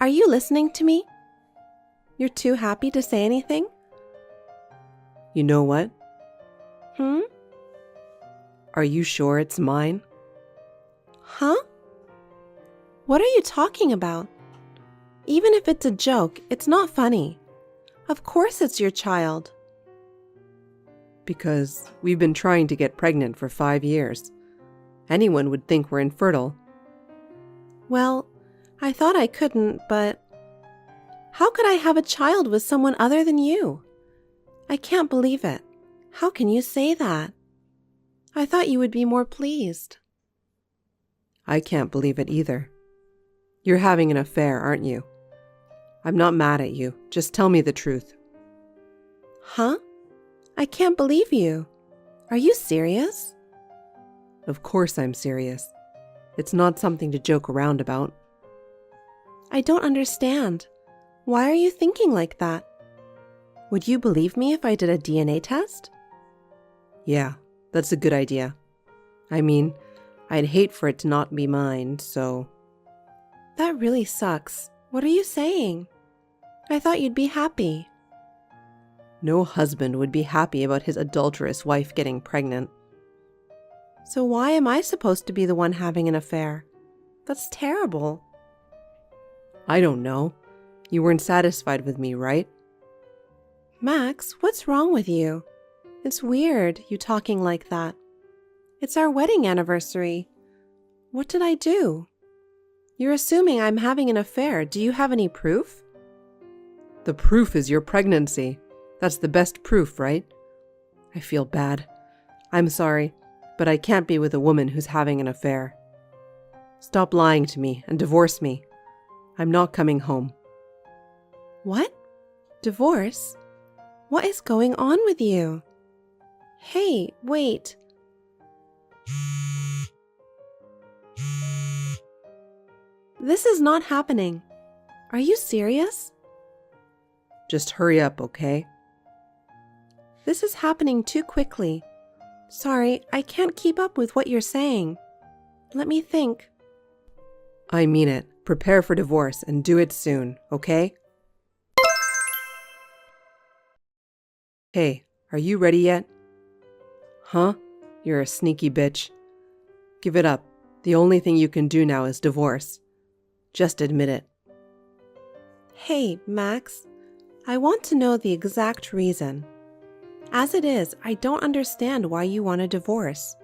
D: are you listening to me? You're too happy to say anything? You know what? Are you sure it's mine? Huh? What are you talking about? Even if it's a joke, it's not funny. Of course it's your child. Because we've been trying to get pregnant for 5 years. Anyone would think we're infertile. Well, I thought I couldn't, but... How could I have a child with someone other than you? I can't believe it. How can you say that? I thought you would be more pleased. I can't believe it either. You're having an affair, aren't you? I'm not mad at you. Just tell me the truth. Huh? I can't believe you. Are you serious? Of course I'm serious. It's not something to joke around about. I don't understand. Why are you thinking like that? Would you believe me if I did a DNA test? Yeah, that's a good idea. I mean, I'd hate for it to not be mine, so... That really sucks. What are you saying? I thought you'd be happy. No husband would be happy about his adulterous wife getting pregnant. So why am I supposed to be the one having an affair? That's terrible. I don't know. You weren't satisfied with me, right? Max, what's wrong with you? It's weird, you talking like that. It's our wedding anniversary. What did I do? You're assuming I'm having an affair. Do you have any proof? The proof is your pregnancy. That's the best proof, right? I feel bad. I'm sorry, but I can't be with a woman who's having an affair. Stop lying to me and divorce me. I'm not coming home. What? Divorce? What is going on with you? Hey, wait. This is not happening. Are you serious? Just hurry up, okay? This is happening too quickly. Sorry, I can't keep up with what you're saying. Let me think. I mean it. Prepare for divorce and do it soon, okay? Hey, are you ready yet? Huh? You're a sneaky bitch. Give it up. The only thing you can do now is divorce. Just admit it. Hey, Max. I want to know the exact reason. As it is, I don't understand why you want a divorce.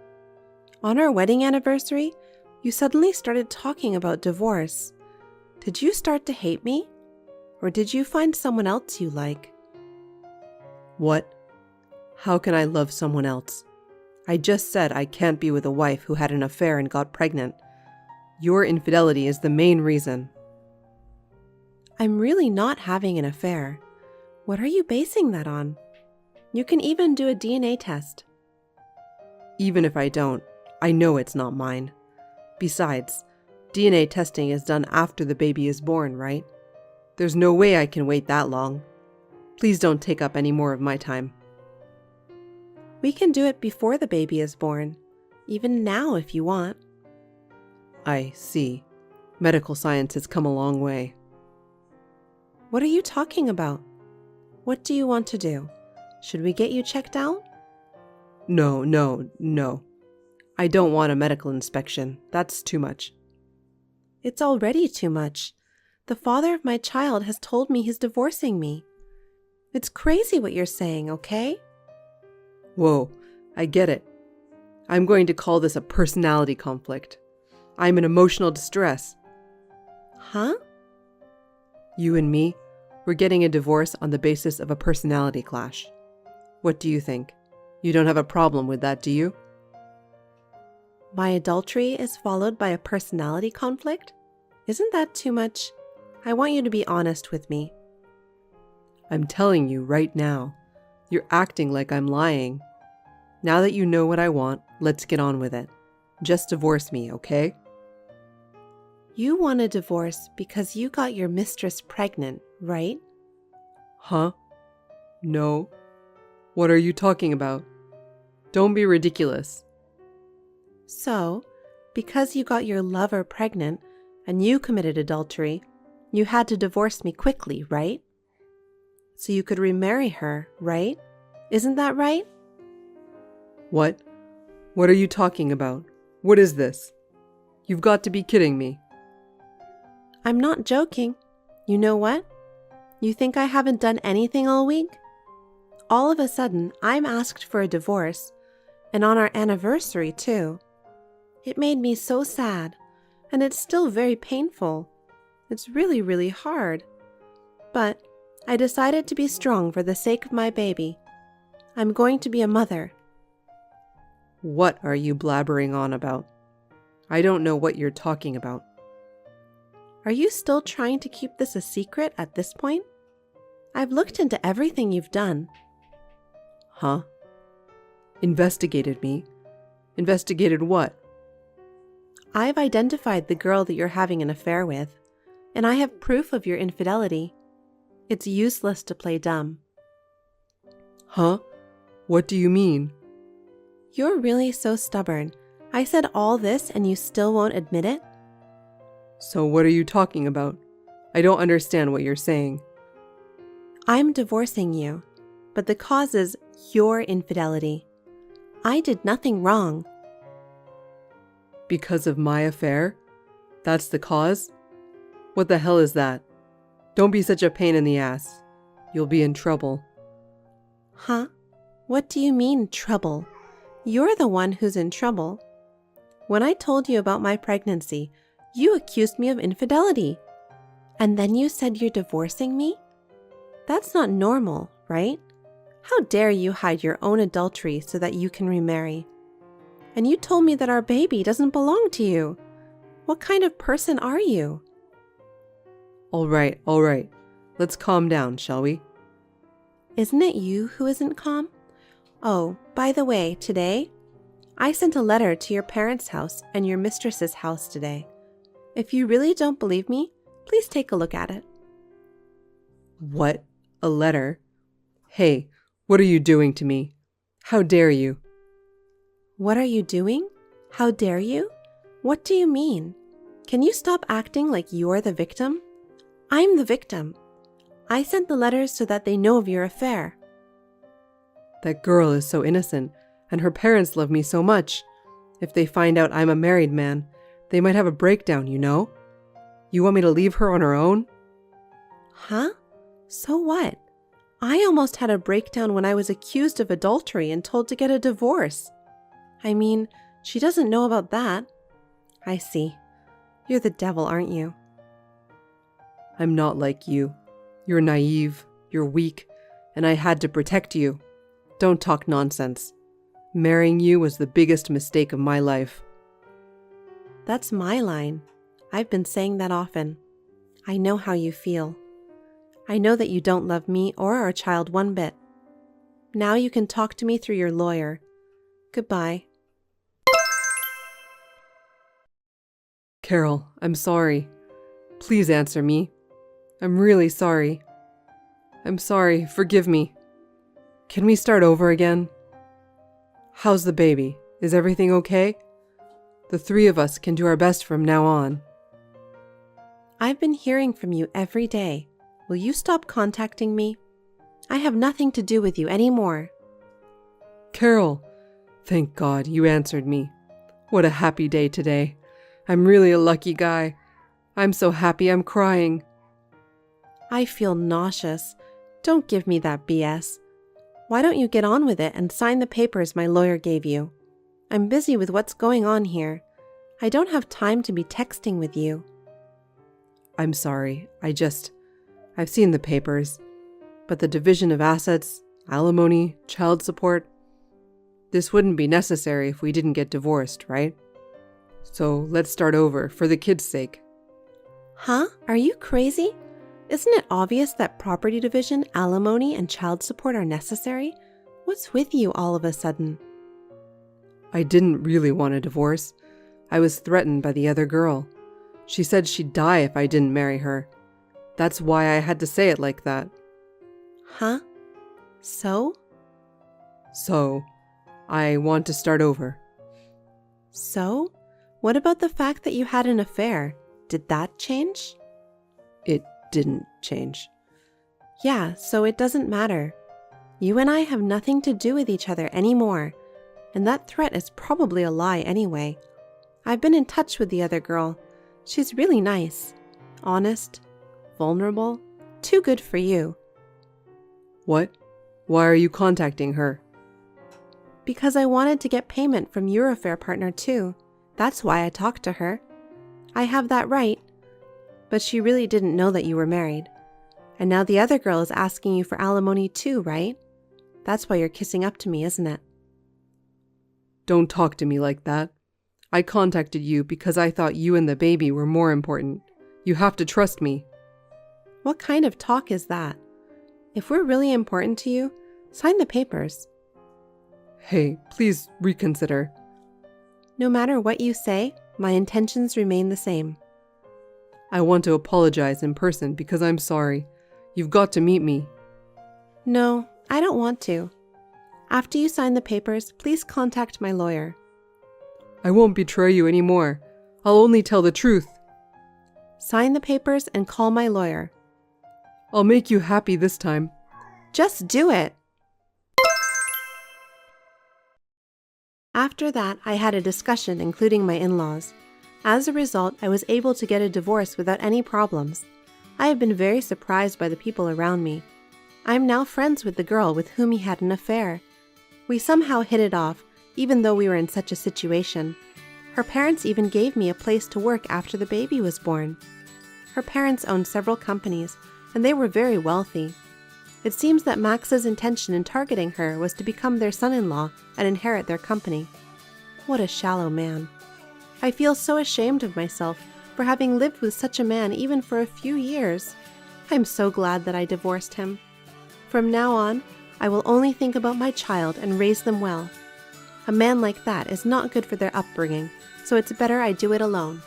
D: On our wedding anniversary, you suddenly started talking about divorce. Did you start to hate me? Or did you find someone else you like? What? How can I love someone else? I just said I can't be with a wife who had an affair and got pregnant. Your infidelity is the main reason. I'm really not having an affair. What are you basing that on? You can even do a DNA test. Even if I don't, I know it's not mine. Besides, DNA testing is done after the baby is born, right? There's no way I can wait that long. Please don't take up any more of my time. We can do it before the baby is born, even now if you want. I see. Medical science has come a long way. What are you talking about? What do you want to do? Should we get you checked out? No. I don't want a medical inspection. That's too much. It's already too much. The father of my child has told me he's divorcing me. It's crazy what you're saying, okay? Whoa, I get it. I'm going to call this a personality conflict. I'm in emotional distress. Huh? You and me, we're getting a divorce on the basis of a personality clash. What do you think? You don't have a problem with that, do you? My adultery is followed by a personality conflict? Isn't that too much? I want you to be honest with me. I'm telling you right now. You're acting like I'm lying. Now that you know what I want, let's get on with it. Just divorce me, okay? You want a divorce because you got your mistress pregnant, right? Huh? No. What are you talking about? Don't be ridiculous. So, because you got your lover pregnant and you committed adultery, you had to divorce me quickly, right? So you could remarry her, right? Isn't that right? What? What are you talking about? What is this? You've got to be kidding me. I'm not joking. You know what? You think I haven't done anything all week? All of a sudden, I'm asked for a divorce, and on our anniversary too. It made me so sad, and it's still very painful. It's really, really hard. But I decided to be strong for the sake of my baby. I'm going to be a mother.
E: What are you blabbering on about? I don't know what you're talking about.
D: Are you still trying to keep this a secret at this point? I've looked into everything you've done.
E: Huh? Investigated me? Investigated what?
D: I've identified the girl that you're having an affair with, and I have proof of your infidelity. It's useless to play dumb.
E: Huh? What do you mean?
D: You're really so stubborn. I said all this and you still won't admit it?
E: So what are you talking about? I don't understand what you're saying.
D: I'm divorcing you, but the cause is your infidelity. I did nothing wrong.
E: Because of my affair? That's the cause? What the hell is that? Don't be such a pain in the ass. You'll be in trouble.
D: Huh? What do you mean, trouble? You're the one who's in trouble. When I told you about my pregnancy, you accused me of infidelity. And then you said you're divorcing me? That's not normal, right? How dare you hide your own adultery so that you can remarry? And you told me that our baby doesn't belong to you. What kind of person are you?
E: All right. Let's calm down, shall we?
D: Isn't it you who isn't calm? Oh, by the way, today, I sent a letter to your parents' house and your mistress's house today. If you really don't believe me, please take a look at it.
E: What? A letter? Hey, what are you doing to me? How dare you?
D: What are you doing? How dare you? What do you mean? Can you stop acting like you're the victim? I'm the victim. I sent the letters so that they know of your affair.
E: That girl is so innocent, and her parents love me so much. If they find out I'm a married man, they might have a breakdown, you know? You want me to leave her on her own?
D: Huh? So what? I almost had a breakdown when I was accused of adultery and told to get a divorce. I mean, she doesn't know about that. I see. You're the devil, aren't you?
E: I'm not like you. You're naive, you're weak, and I had to protect you. Don't talk nonsense. Marrying you was the biggest mistake of my life.
D: That's my line. I've been saying that often. I know how you feel. I know that you don't love me or our child one bit. Now you can talk to me through your lawyer. Goodbye.
E: Carol, I'm sorry. Please answer me. I'm really sorry. I'm sorry, forgive me. Can we start over again? How's the baby? Is everything okay? The three of us can do our best from now on.
D: I've been hearing from you every day. Will you stop contacting me? I have nothing to do with you anymore.
E: Carol, thank God you answered me. What a happy day today. I'm really a lucky guy. I'm so happy I'm crying.
D: I feel nauseous. Don't give me that BS. Why don't you get on with it and sign the papers my lawyer gave you? I'm busy with what's going on here. I don't have time to be texting with you.
E: I'm sorry. I've seen the papers. But the division of assets, alimony, child support, this wouldn't be necessary if we didn't get divorced, right? So let's start over for the kids' sake.
D: Huh? Are you crazy? Isn't it obvious that property division, alimony, and child support are necessary? What's with you all of a sudden?
E: I didn't really want a divorce. I was threatened by the other girl. She said she'd die if I didn't marry her. That's why I had to say it like that.
D: Huh? So?
E: So, I want to start over.
D: So? What about the fact that you had an affair? Did that change?
E: It didn't change.
D: Yeah, so it doesn't matter. You and I have nothing to do with each other anymore. And that threat is probably a lie anyway. I've been in touch with the other girl. She's really nice. Honest. Vulnerable. Too good for you.
E: What? Why are you contacting her?
D: Because I wanted to get payment from your affair partner too. That's why I talked to her. I have that right. But she really didn't know that you were married. And now the other girl is asking you for alimony too, right? That's why you're kissing up to me, isn't it?
E: Don't talk to me like that. I contacted you because I thought you and the baby were more important. You have to trust me.
D: What kind of talk is that? If we're really important to you, sign the papers.
E: Hey, please reconsider.
D: No matter what you say, my intentions remain the same.
E: I want to apologize in person because I'm sorry. You've got to meet me.
D: No, I don't want to. After you sign the papers, please contact my lawyer.
E: I won't betray you anymore. I'll only tell the truth.
D: Sign the papers and call my lawyer.
E: I'll make you happy this time.
D: Just do it. After that, I had a discussion including my in-laws. As a result, I was able to get a divorce without any problems. I have been very surprised by the people around me. I am now friends with the girl with whom he had an affair. We somehow hit it off, even though we were in such a situation. Her parents even gave me a place to work after the baby was born. Her parents owned several companies, and they were very wealthy. It seems that Max's intention in targeting her was to become their son-in-law and inherit their company. What a shallow man. I feel so ashamed of myself for having lived with such a man even for a few years. I'm so glad that I divorced him. From now on, I will only think about my child and raise them well. A man like that is not good for their upbringing, so it's better I do it alone.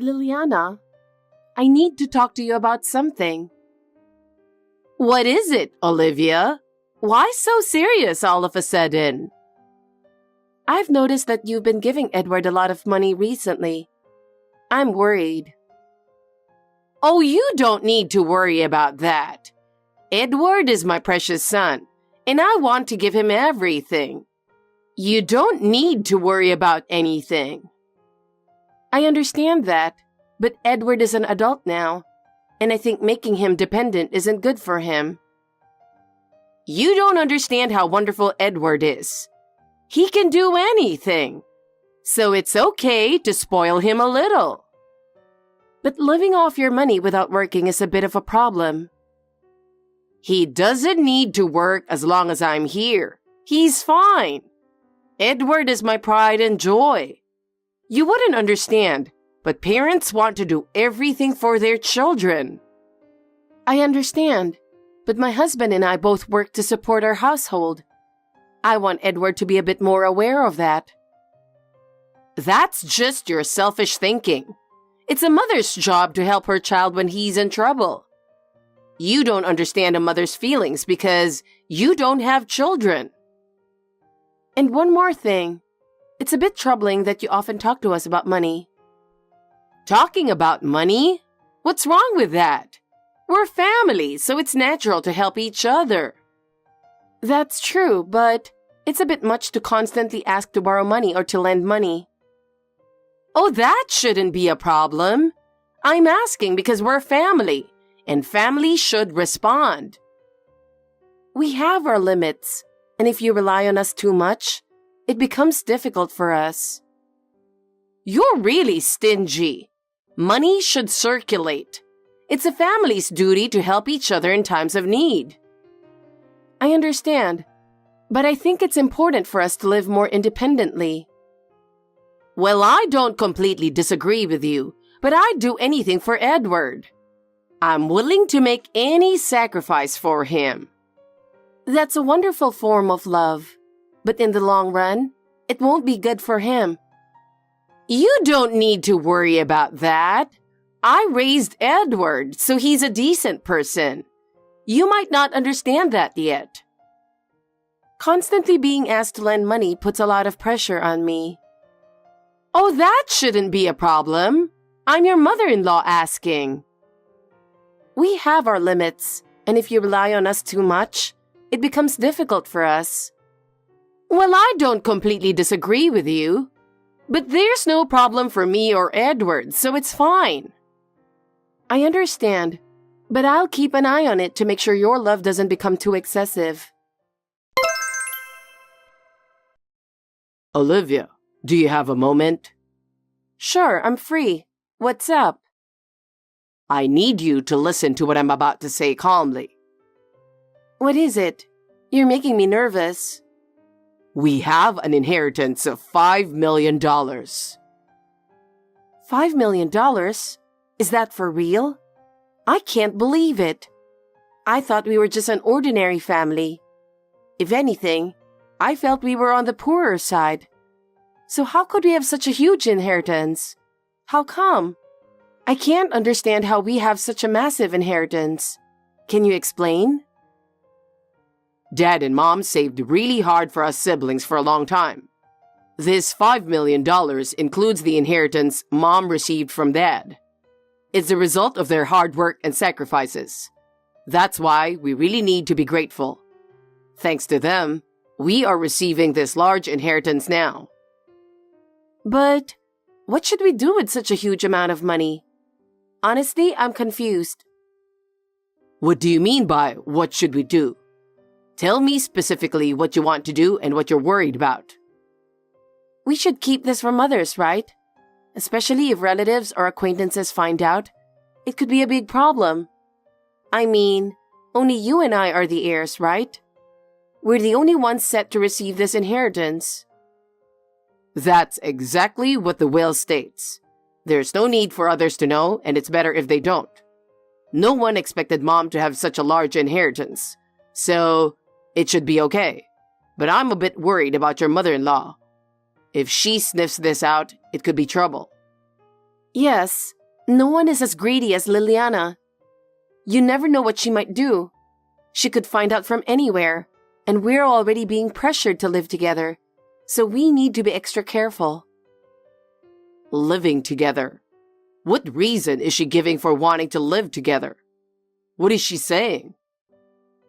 B: Liliana, I need to talk to you about something.
C: What is it, Olivia? Why so serious all of a sudden?
B: I've noticed that you've been giving Edward a lot of money recently. I'm worried.
C: Oh, you don't need to worry about that. Edward is my precious son, and I want to give him everything. You don't need to worry about anything.
B: I understand that, but Edward is an adult now, and I think making him dependent isn't good for him.
C: You don't understand how wonderful Edward is. He can do anything, so it's okay to spoil him a little.
B: But living off your money without working is a bit of a problem.
C: He doesn't need to work as long as I'm here. He's fine. Edward is my pride and joy. You wouldn't understand, but parents want to do everything for their children.
B: I understand, but my husband and I both work to support our household. I want Edward to be a bit more aware of that.
C: That's just your selfish thinking. It's a mother's job to help her child when he's in trouble. You don't understand a mother's feelings because you don't have children.
B: And one more thing. It's a bit troubling that you often talk to us about money.
C: Talking about money? What's wrong with that? We're family, so it's natural to help each other.
B: That's true, but it's a bit much to constantly ask to borrow money or to lend money.
C: Oh, that shouldn't be a problem. I'm asking because we're family, and family should respond.
B: We have our limits, and if you rely on us too much, it becomes difficult for us.
C: You're really stingy. Money should circulate. It's a family's duty to help each other in times of need.
B: I understand, but I think it's important for us to live more independently.
C: Well, I don't completely disagree with you, but I'd do anything for Edward. I'm willing to make any sacrifice for him.
B: That's a wonderful form of love, but in the long run, it won't be good for him.
C: You don't need to worry about that. I raised Edward, so he's a decent person. You might not understand that yet.
B: Constantly being asked to lend money puts a lot of pressure on me.
C: Oh, that shouldn't be a problem. I'm your mother-in-law asking.
B: We have our limits, and if you rely on us too much, it becomes difficult for us.
C: Well, I don't completely disagree with you, but there's no problem for me or Edward, so it's fine.
B: I understand, but I'll keep an eye on it to make sure your love doesn't become too excessive.
A: Olivia, do you have a moment?
B: Sure, I'm free. What's up?
A: I need you to listen to what I'm about to say calmly.
B: What is it? You're making me nervous.
A: We have an inheritance of $5 million.
B: $5 million? Is that for real? I can't believe it. I thought we were just an ordinary family. If anything, I felt we were on the poorer side. So how could we have such a huge inheritance? How come? I can't understand how we have such a massive inheritance. Can you explain?
A: Dad and Mom saved really hard for us siblings for a long time. This $5 million includes the inheritance Mom received from Dad. It's the result of their hard work and sacrifices. That's why we really need to be grateful. Thanks to them, we are receiving this large inheritance now.
B: But what should we do with such a huge amount of money? Honestly, I'm confused.
A: What do you mean by what should we do? Tell me specifically what you want to do and what you're worried about.
B: We should keep this from others, right? Especially if relatives or acquaintances find out. It could be a big problem. I mean, only you and I are the heirs, right? We're the only ones set to receive this inheritance.
A: That's exactly what the will states. There's no need for others to know, and it's better if they don't. No one expected Mom to have such a large inheritance, so it should be okay. But I'm a bit worried about your mother-in-law. If she sniffs this out, it could be trouble.
B: Yes, no one is as greedy as Liliana. You never know what she might do. She could find out from anywhere, and we're already being pressured to live together, so we need to be extra careful.
A: Living together. What reason is she giving for wanting to live together? What is she saying?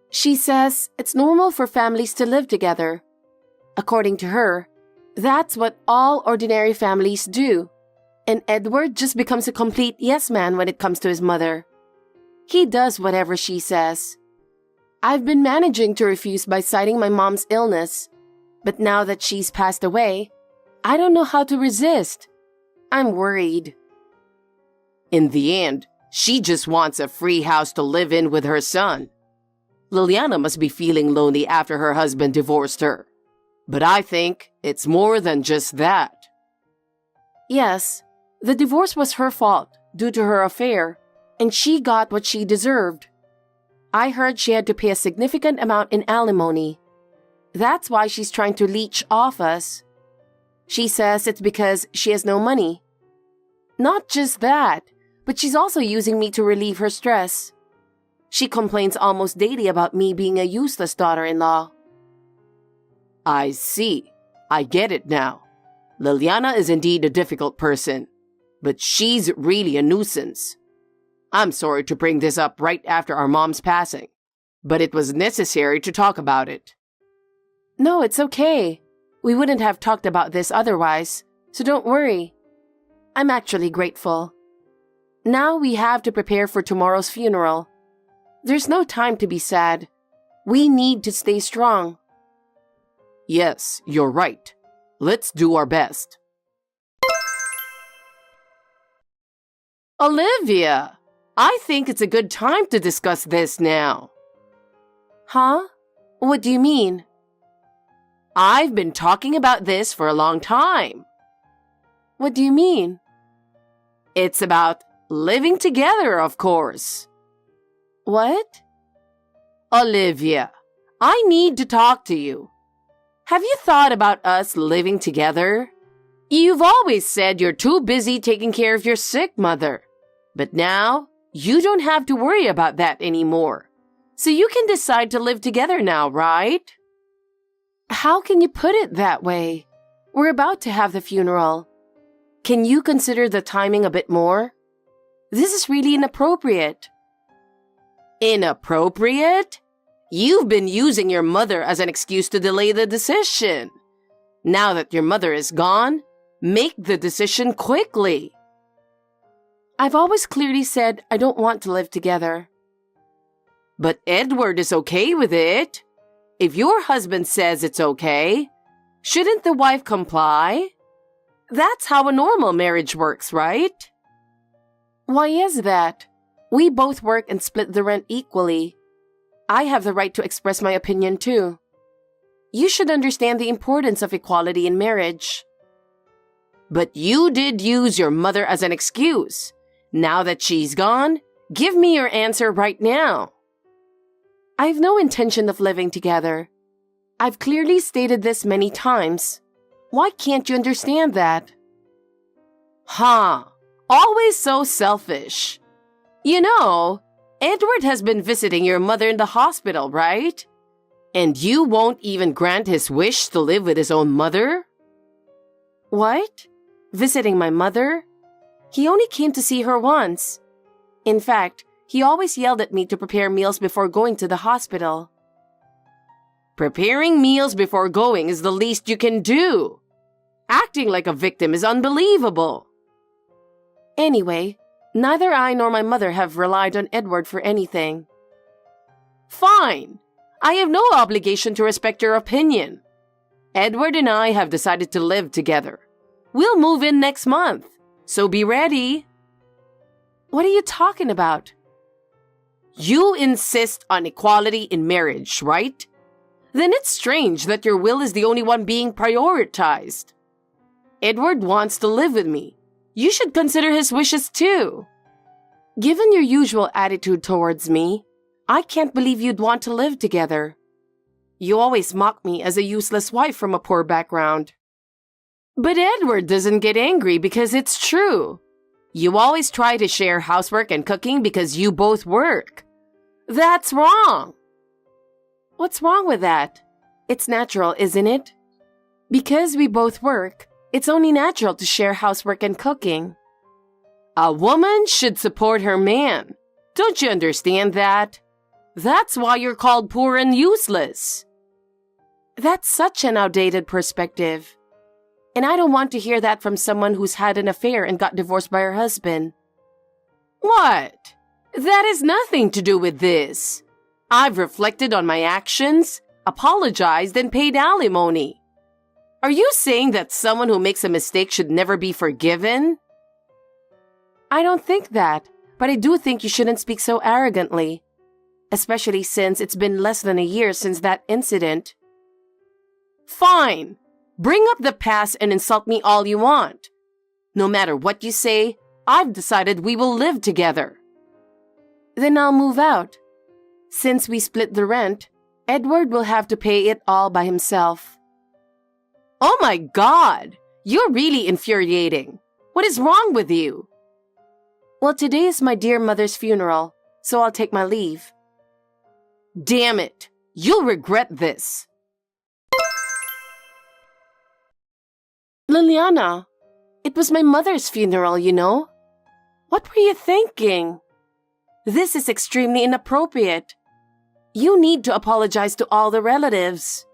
B: She says it's normal for families to live together. According to her, that's what all ordinary families do. And Edward just becomes a complete yes man when it comes to his mother. He does whatever she says. I've been managing to refuse by citing my mom's illness. But now that she's passed away, I don't know how to resist. I'm worried.
A: In the end, she just wants a free house to live in with her son. Liliana must be feeling lonely after her husband divorced her. But I think it's more than just that.
B: Yes, the divorce was her fault due to her affair, and she got what she deserved. I heard she had to pay a significant amount in alimony. That's why she's trying to leech off us. She says it's because she has no money. Not just that, but she's also using me to relieve her stress. She complains almost daily about me being a useless daughter-in-law.
A: I see. I get it now. Liliana is indeed a difficult person, but she's really a nuisance. I'm sorry to bring this up right after our mom's passing, but it was necessary to talk about it.
B: No, it's okay. We wouldn't have talked about this otherwise, so don't worry. I'm actually grateful. Now we have to prepare for tomorrow's funeral. There's no time to be sad. We need to stay strong.
A: Yes, you're right. Let's do our best. Olivia, I think it's a good time to discuss this now.
B: Huh? What do you mean?
A: I've been talking about this for a long time.
B: What do you mean?
A: It's about living together, of course.
B: What?
A: Olivia, I need to talk to you. Have you thought about us living together? You've always said you're too busy taking care of your sick mother. But now, you don't have to worry about that anymore. So you can decide to live together now, right?
B: How can you put it that way? We're about to have the funeral. Can you consider the timing a bit more? This is really inappropriate.
A: Inappropriate? You've been using your mother as an excuse to delay the decision. Now that your mother is gone, make the decision quickly.
B: I've always clearly said I don't want to live together.
A: But Edward is okay with it. If your husband says it's okay, shouldn't the wife comply? That's how a normal marriage works, right?
B: Why is that? We both work and split the rent equally. I have the right to express my opinion too. You should understand the importance of equality in marriage.
C: But you did use your mother as an excuse. Now that she's gone, give me your answer right now.
B: I have no intention of living together. I've clearly stated this many times. Why can't you understand that?
C: Huh. Always so selfish. You know, Edward has been visiting your mother in the hospital, right? And you won't even grant his wish to live with his own mother?
B: What? Visiting my mother? He only came to see her once. In fact, he always yelled at me to prepare meals before going to the hospital.
C: Preparing meals before going is the least you can do. Acting like a victim is unbelievable.
B: Anyway, neither I nor my mother have relied on Edward for anything.
C: Fine. I have no obligation to respect your opinion. Edward and I have decided to live together. We'll move in next month, so be ready.
B: What are you talking about?
C: You insist on equality in marriage, right? Then it's strange that your will is the only one being prioritized. Edward wants to live with me. You should consider his wishes too.
B: Given your usual attitude towards me, I can't believe you'd want to live together. You always mock me as a useless wife from a poor background.
C: But Edward doesn't get angry because it's true. You always try to share housework and cooking because you both work. That's wrong.
B: What's wrong with that? It's natural, isn't it? Because we both work, it's only natural to share housework and cooking.
C: A woman should support her man. Don't you understand that? That's why you're called poor and useless.
B: That's such an outdated perspective. And I don't want to hear that from someone who's had an affair and got divorced by her husband.
C: What? That has nothing to do with this. I've reflected on my actions, apologized, and paid alimony. Are you saying that someone who makes a mistake should never be forgiven?
B: I don't think that, but I do think you shouldn't speak so arrogantly, especially since it's been less than a year since that incident.
C: Fine. Bring up the past and insult me all you want. No matter what you say, I've decided we will live together.
B: Then I'll move out. Since we split the rent, Edward will have to pay it all by himself.
C: Oh my God! You're really infuriating. What is wrong with you?
B: Well, today is my dear mother's funeral, so I'll take my leave.
C: Damn it! You'll regret this.
B: Liliana, it was my mother's funeral, you know. What were you thinking? This is extremely inappropriate. You need to apologize to all the relatives.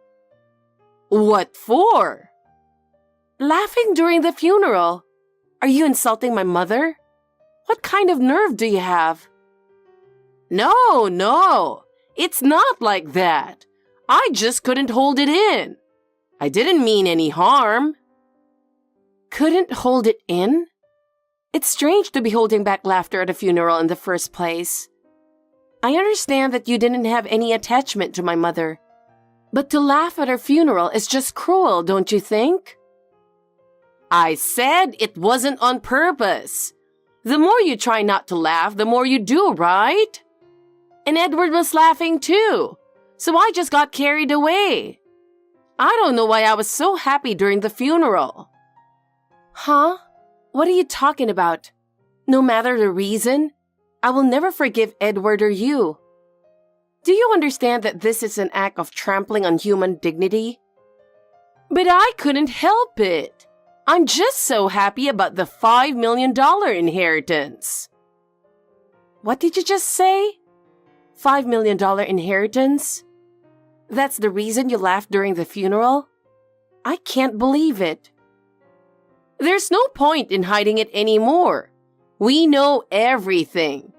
C: What for?
B: Laughing during the funeral. Are you insulting my mother? What kind of nerve do you have?
C: No. It's not like that. I just couldn't hold it in. I didn't mean any harm.
B: Couldn't hold it in? It's strange to be holding back laughter at a funeral in the first place. I understand that you didn't have any attachment to my mother, but to laugh at her funeral is just cruel, don't you think?
C: I said it wasn't on purpose. The more you try not to laugh, the more you do, right? And Edward was laughing too, so I just got carried away. I don't know why I was so happy during the funeral.
B: Huh? What are you talking about? No matter the reason, I will never forgive Edward or you. Do you understand that this is an act of trampling on human dignity?
C: But I couldn't help it. I'm just so happy about the $5 million inheritance.
B: What did you just say? $5 million inheritance? That's the reason you laughed during the funeral? I can't believe it.
C: There's no point in hiding it anymore. We know everything.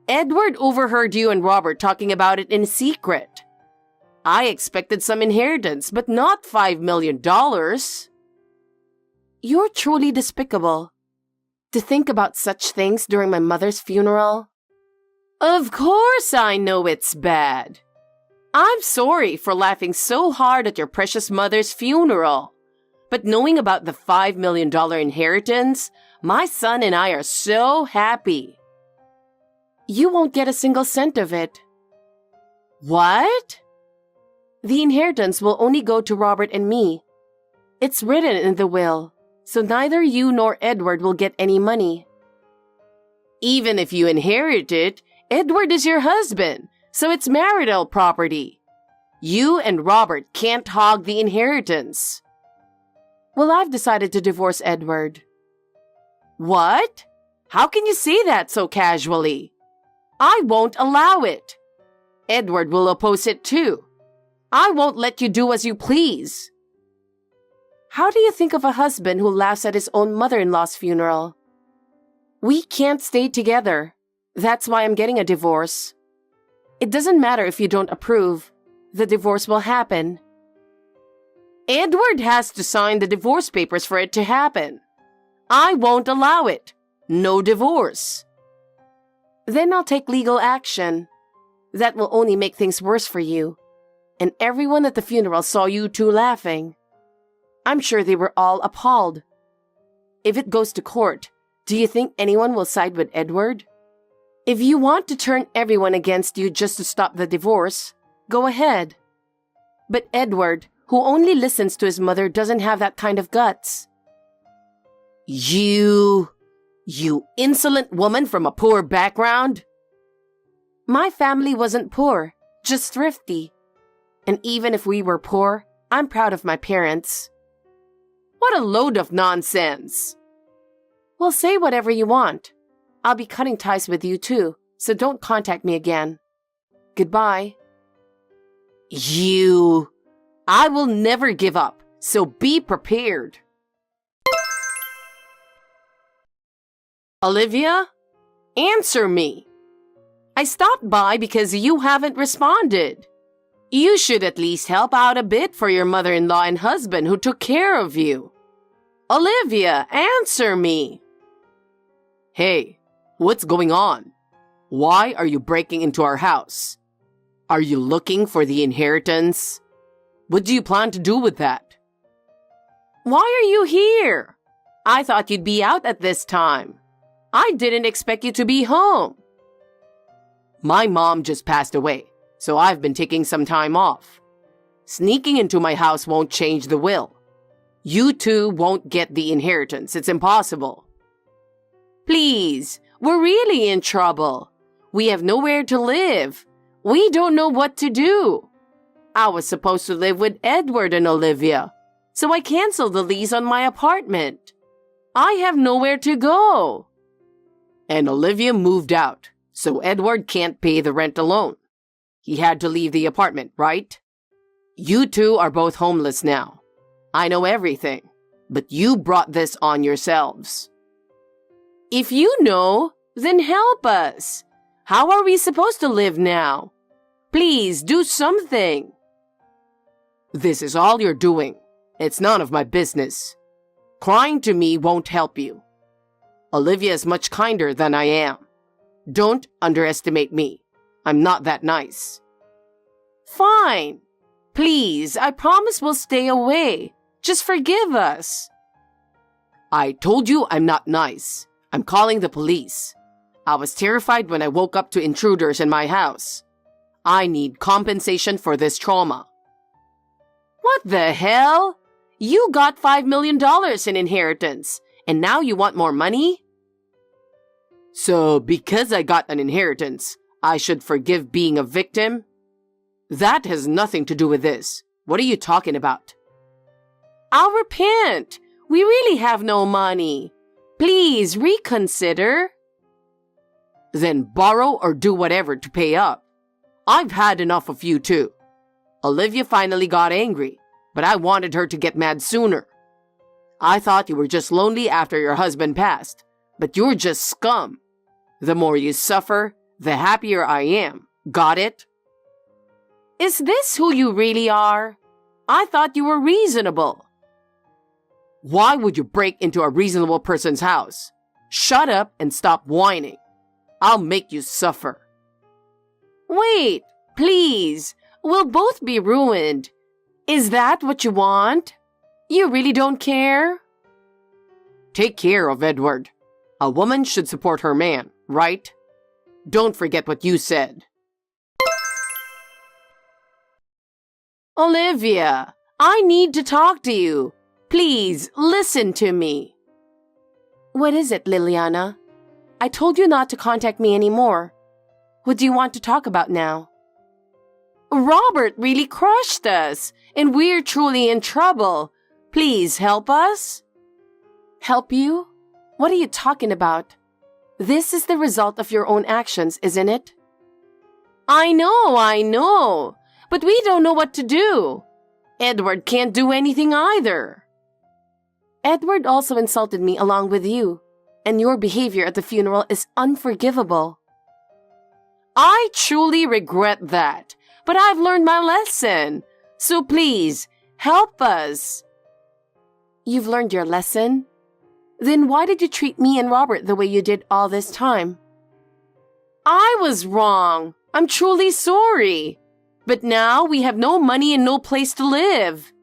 C: Edward overheard you and Robert talking about it in secret. I expected some inheritance, but not $5 million.
B: You're truly despicable. To think about such things during my mother's funeral.
C: Of course I know it's bad. I'm sorry for laughing so hard at your precious mother's funeral. But knowing about the $5 million inheritance, my son and I are so happy.
B: You won't get a single cent of it.
C: What?
B: The inheritance will only go to Robert and me. It's written in the will, so neither you nor Edward will get any money.
C: Even if you inherit it, Edward is your husband, so it's marital property. You and Robert can't hog the inheritance.
B: Well, I've decided to divorce Edward.
C: What? How can you say that so casually? I won't allow it. Edward will oppose it too. I won't let you do as you please.
B: How do you think of a husband who laughs at his own mother-in-law's funeral? We can't stay together. That's why I'm getting a divorce. It doesn't matter if you don't approve. The divorce will happen.
C: Edward has to sign the divorce papers for it to happen. I won't allow it. No divorce.
B: Then I'll take legal action. That will only make things worse for you. And everyone at the funeral saw you two laughing. I'm sure they were all appalled. If it goes to court, do you think anyone will side with Edward? If you want to turn everyone against you just to stop the divorce, go ahead. But Edward, who only listens to his mother, doesn't have that kind of guts.
C: You insolent woman from a poor background?
B: My family wasn't poor, just thrifty. And even if we were poor, I'm proud of my parents.
C: What a load of nonsense.
B: Well, say whatever you want. I'll be cutting ties with you too, so don't contact me again. Goodbye.
C: I will never give up, so be prepared. Olivia, answer me. I stopped by because you haven't responded. You should at least help out a bit for your mother-in-law and husband who took care of you. Olivia, answer me. Hey, what's going on? Why are you breaking into our house? Are you looking for the inheritance? What do you plan to do with that? Why are you here? I thought you'd be out at this time. I didn't expect you to be home. My mom just passed away, so I've been taking some time off. Sneaking into my house won't change the will. You two won't get the inheritance. It's impossible. Please, we're really in trouble. We have nowhere to live. We don't know what to do. I was supposed to live with Edward and Olivia, so I canceled the lease on my apartment. I have nowhere to go. And Olivia moved out, so Edward can't pay the rent alone. He had to leave the apartment, right? You two are both homeless now. I know everything, but you brought this on yourselves. If you know, then help us. How are we supposed to live now? Please do something. This is all you're doing. It's none of my business. Crying to me won't help you. Olivia is much kinder than I am. Don't underestimate me. I'm not that nice. Fine. Please, I promise we'll stay away. Just forgive us. I told you I'm not nice. I'm calling the police. I was terrified when I woke up to intruders in my house. I need compensation for this trauma. What the hell? You got $5 million in inheritance, and now you want more money? So, because I got an inheritance, I should forgive being a victim? That has nothing to do with this. What are you talking about? I'll repent. We really have no money. Please reconsider. Then borrow or do whatever to pay up. I've had enough of you too. Olivia finally got angry, but I wanted her to get mad sooner. I thought you were just lonely after your husband passed, but you're just scum. The more you suffer, the happier I am. Got it? Is this who you really are? I thought you were reasonable. Why would you break into a reasonable person's house? Shut up and stop whining. I'll make you suffer. Wait, please. We'll both be ruined. Is that what you want? You really don't care? Take care of Edward. A woman should support her man, right? Don't forget what you said. Olivia, I need to talk to you. Please, listen to me.
B: What is it, Liliana? I told you not to contact me anymore. What do you want to talk about now?
C: Robert really crushed us, and we're truly in trouble. Please help us.
B: Help you? What are you talking about? This is the result of your own actions, isn't it?
C: I know. But we don't know what to do. Edward can't do anything either.
B: Edward also insulted me along with you, and your behavior at the funeral is unforgivable.
C: I truly regret that, but I've learned my lesson. So please, help us.
B: You've learned your lesson? Then why did you treat me and Robert the way you did all this time?
C: I was wrong. I'm truly sorry. But now we have no money and no place to live.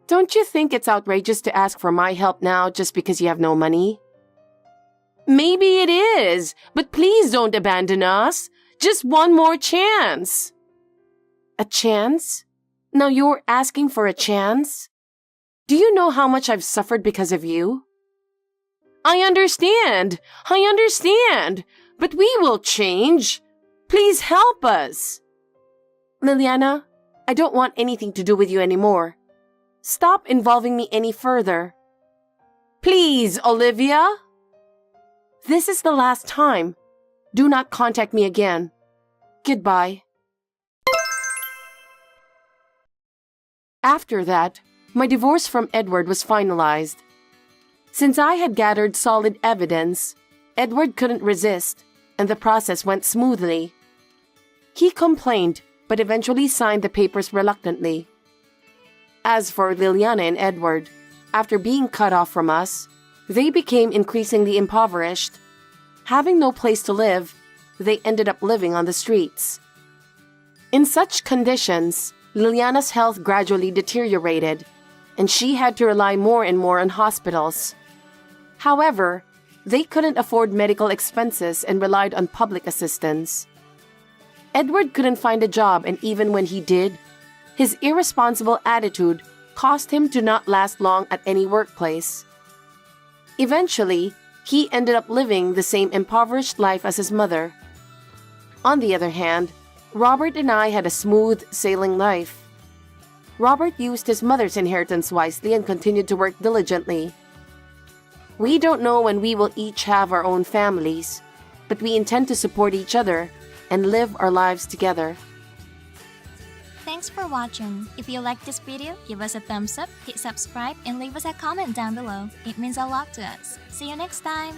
B: Don't you think it's outrageous to ask for my help now just because you have no money?
C: Maybe it is, but please don't abandon us. Just one more chance.
B: A chance? Now you're asking for a chance? Do you know how much I've suffered because of you?
C: I understand, but we will change. Please help us.
B: Liliana, I don't want anything to do with you anymore. Stop involving me any further.
C: Please, Olivia.
B: This is the last time. Do not contact me again. Goodbye. After that, my divorce from Edward was finalized. Since I had gathered solid evidence, Edward couldn't resist, and the process went smoothly. He complained, but eventually signed the papers reluctantly. As for Liliana and Edward, after being cut off from us, they became increasingly impoverished. Having no place to live, they ended up living on the streets. In such conditions, Liliana's health gradually deteriorated, and she had to rely more and more on hospitals. However, they couldn't afford medical expenses and relied on public assistance. Edward couldn't find a job, and even when he did, his irresponsible attitude caused him to not last long at any workplace. Eventually, he ended up living the same impoverished life as his mother. On the other hand, Robert and I had a smooth sailing life. Robert used his mother's inheritance wisely and continued to work diligently. We don't know when we will each have our own families, but we intend to support each other and live our lives together.
F: Thanks for watching. If you liked this video, give us a thumbs up, hit subscribe, and leave us a comment down below. It means a lot to us. See you next time!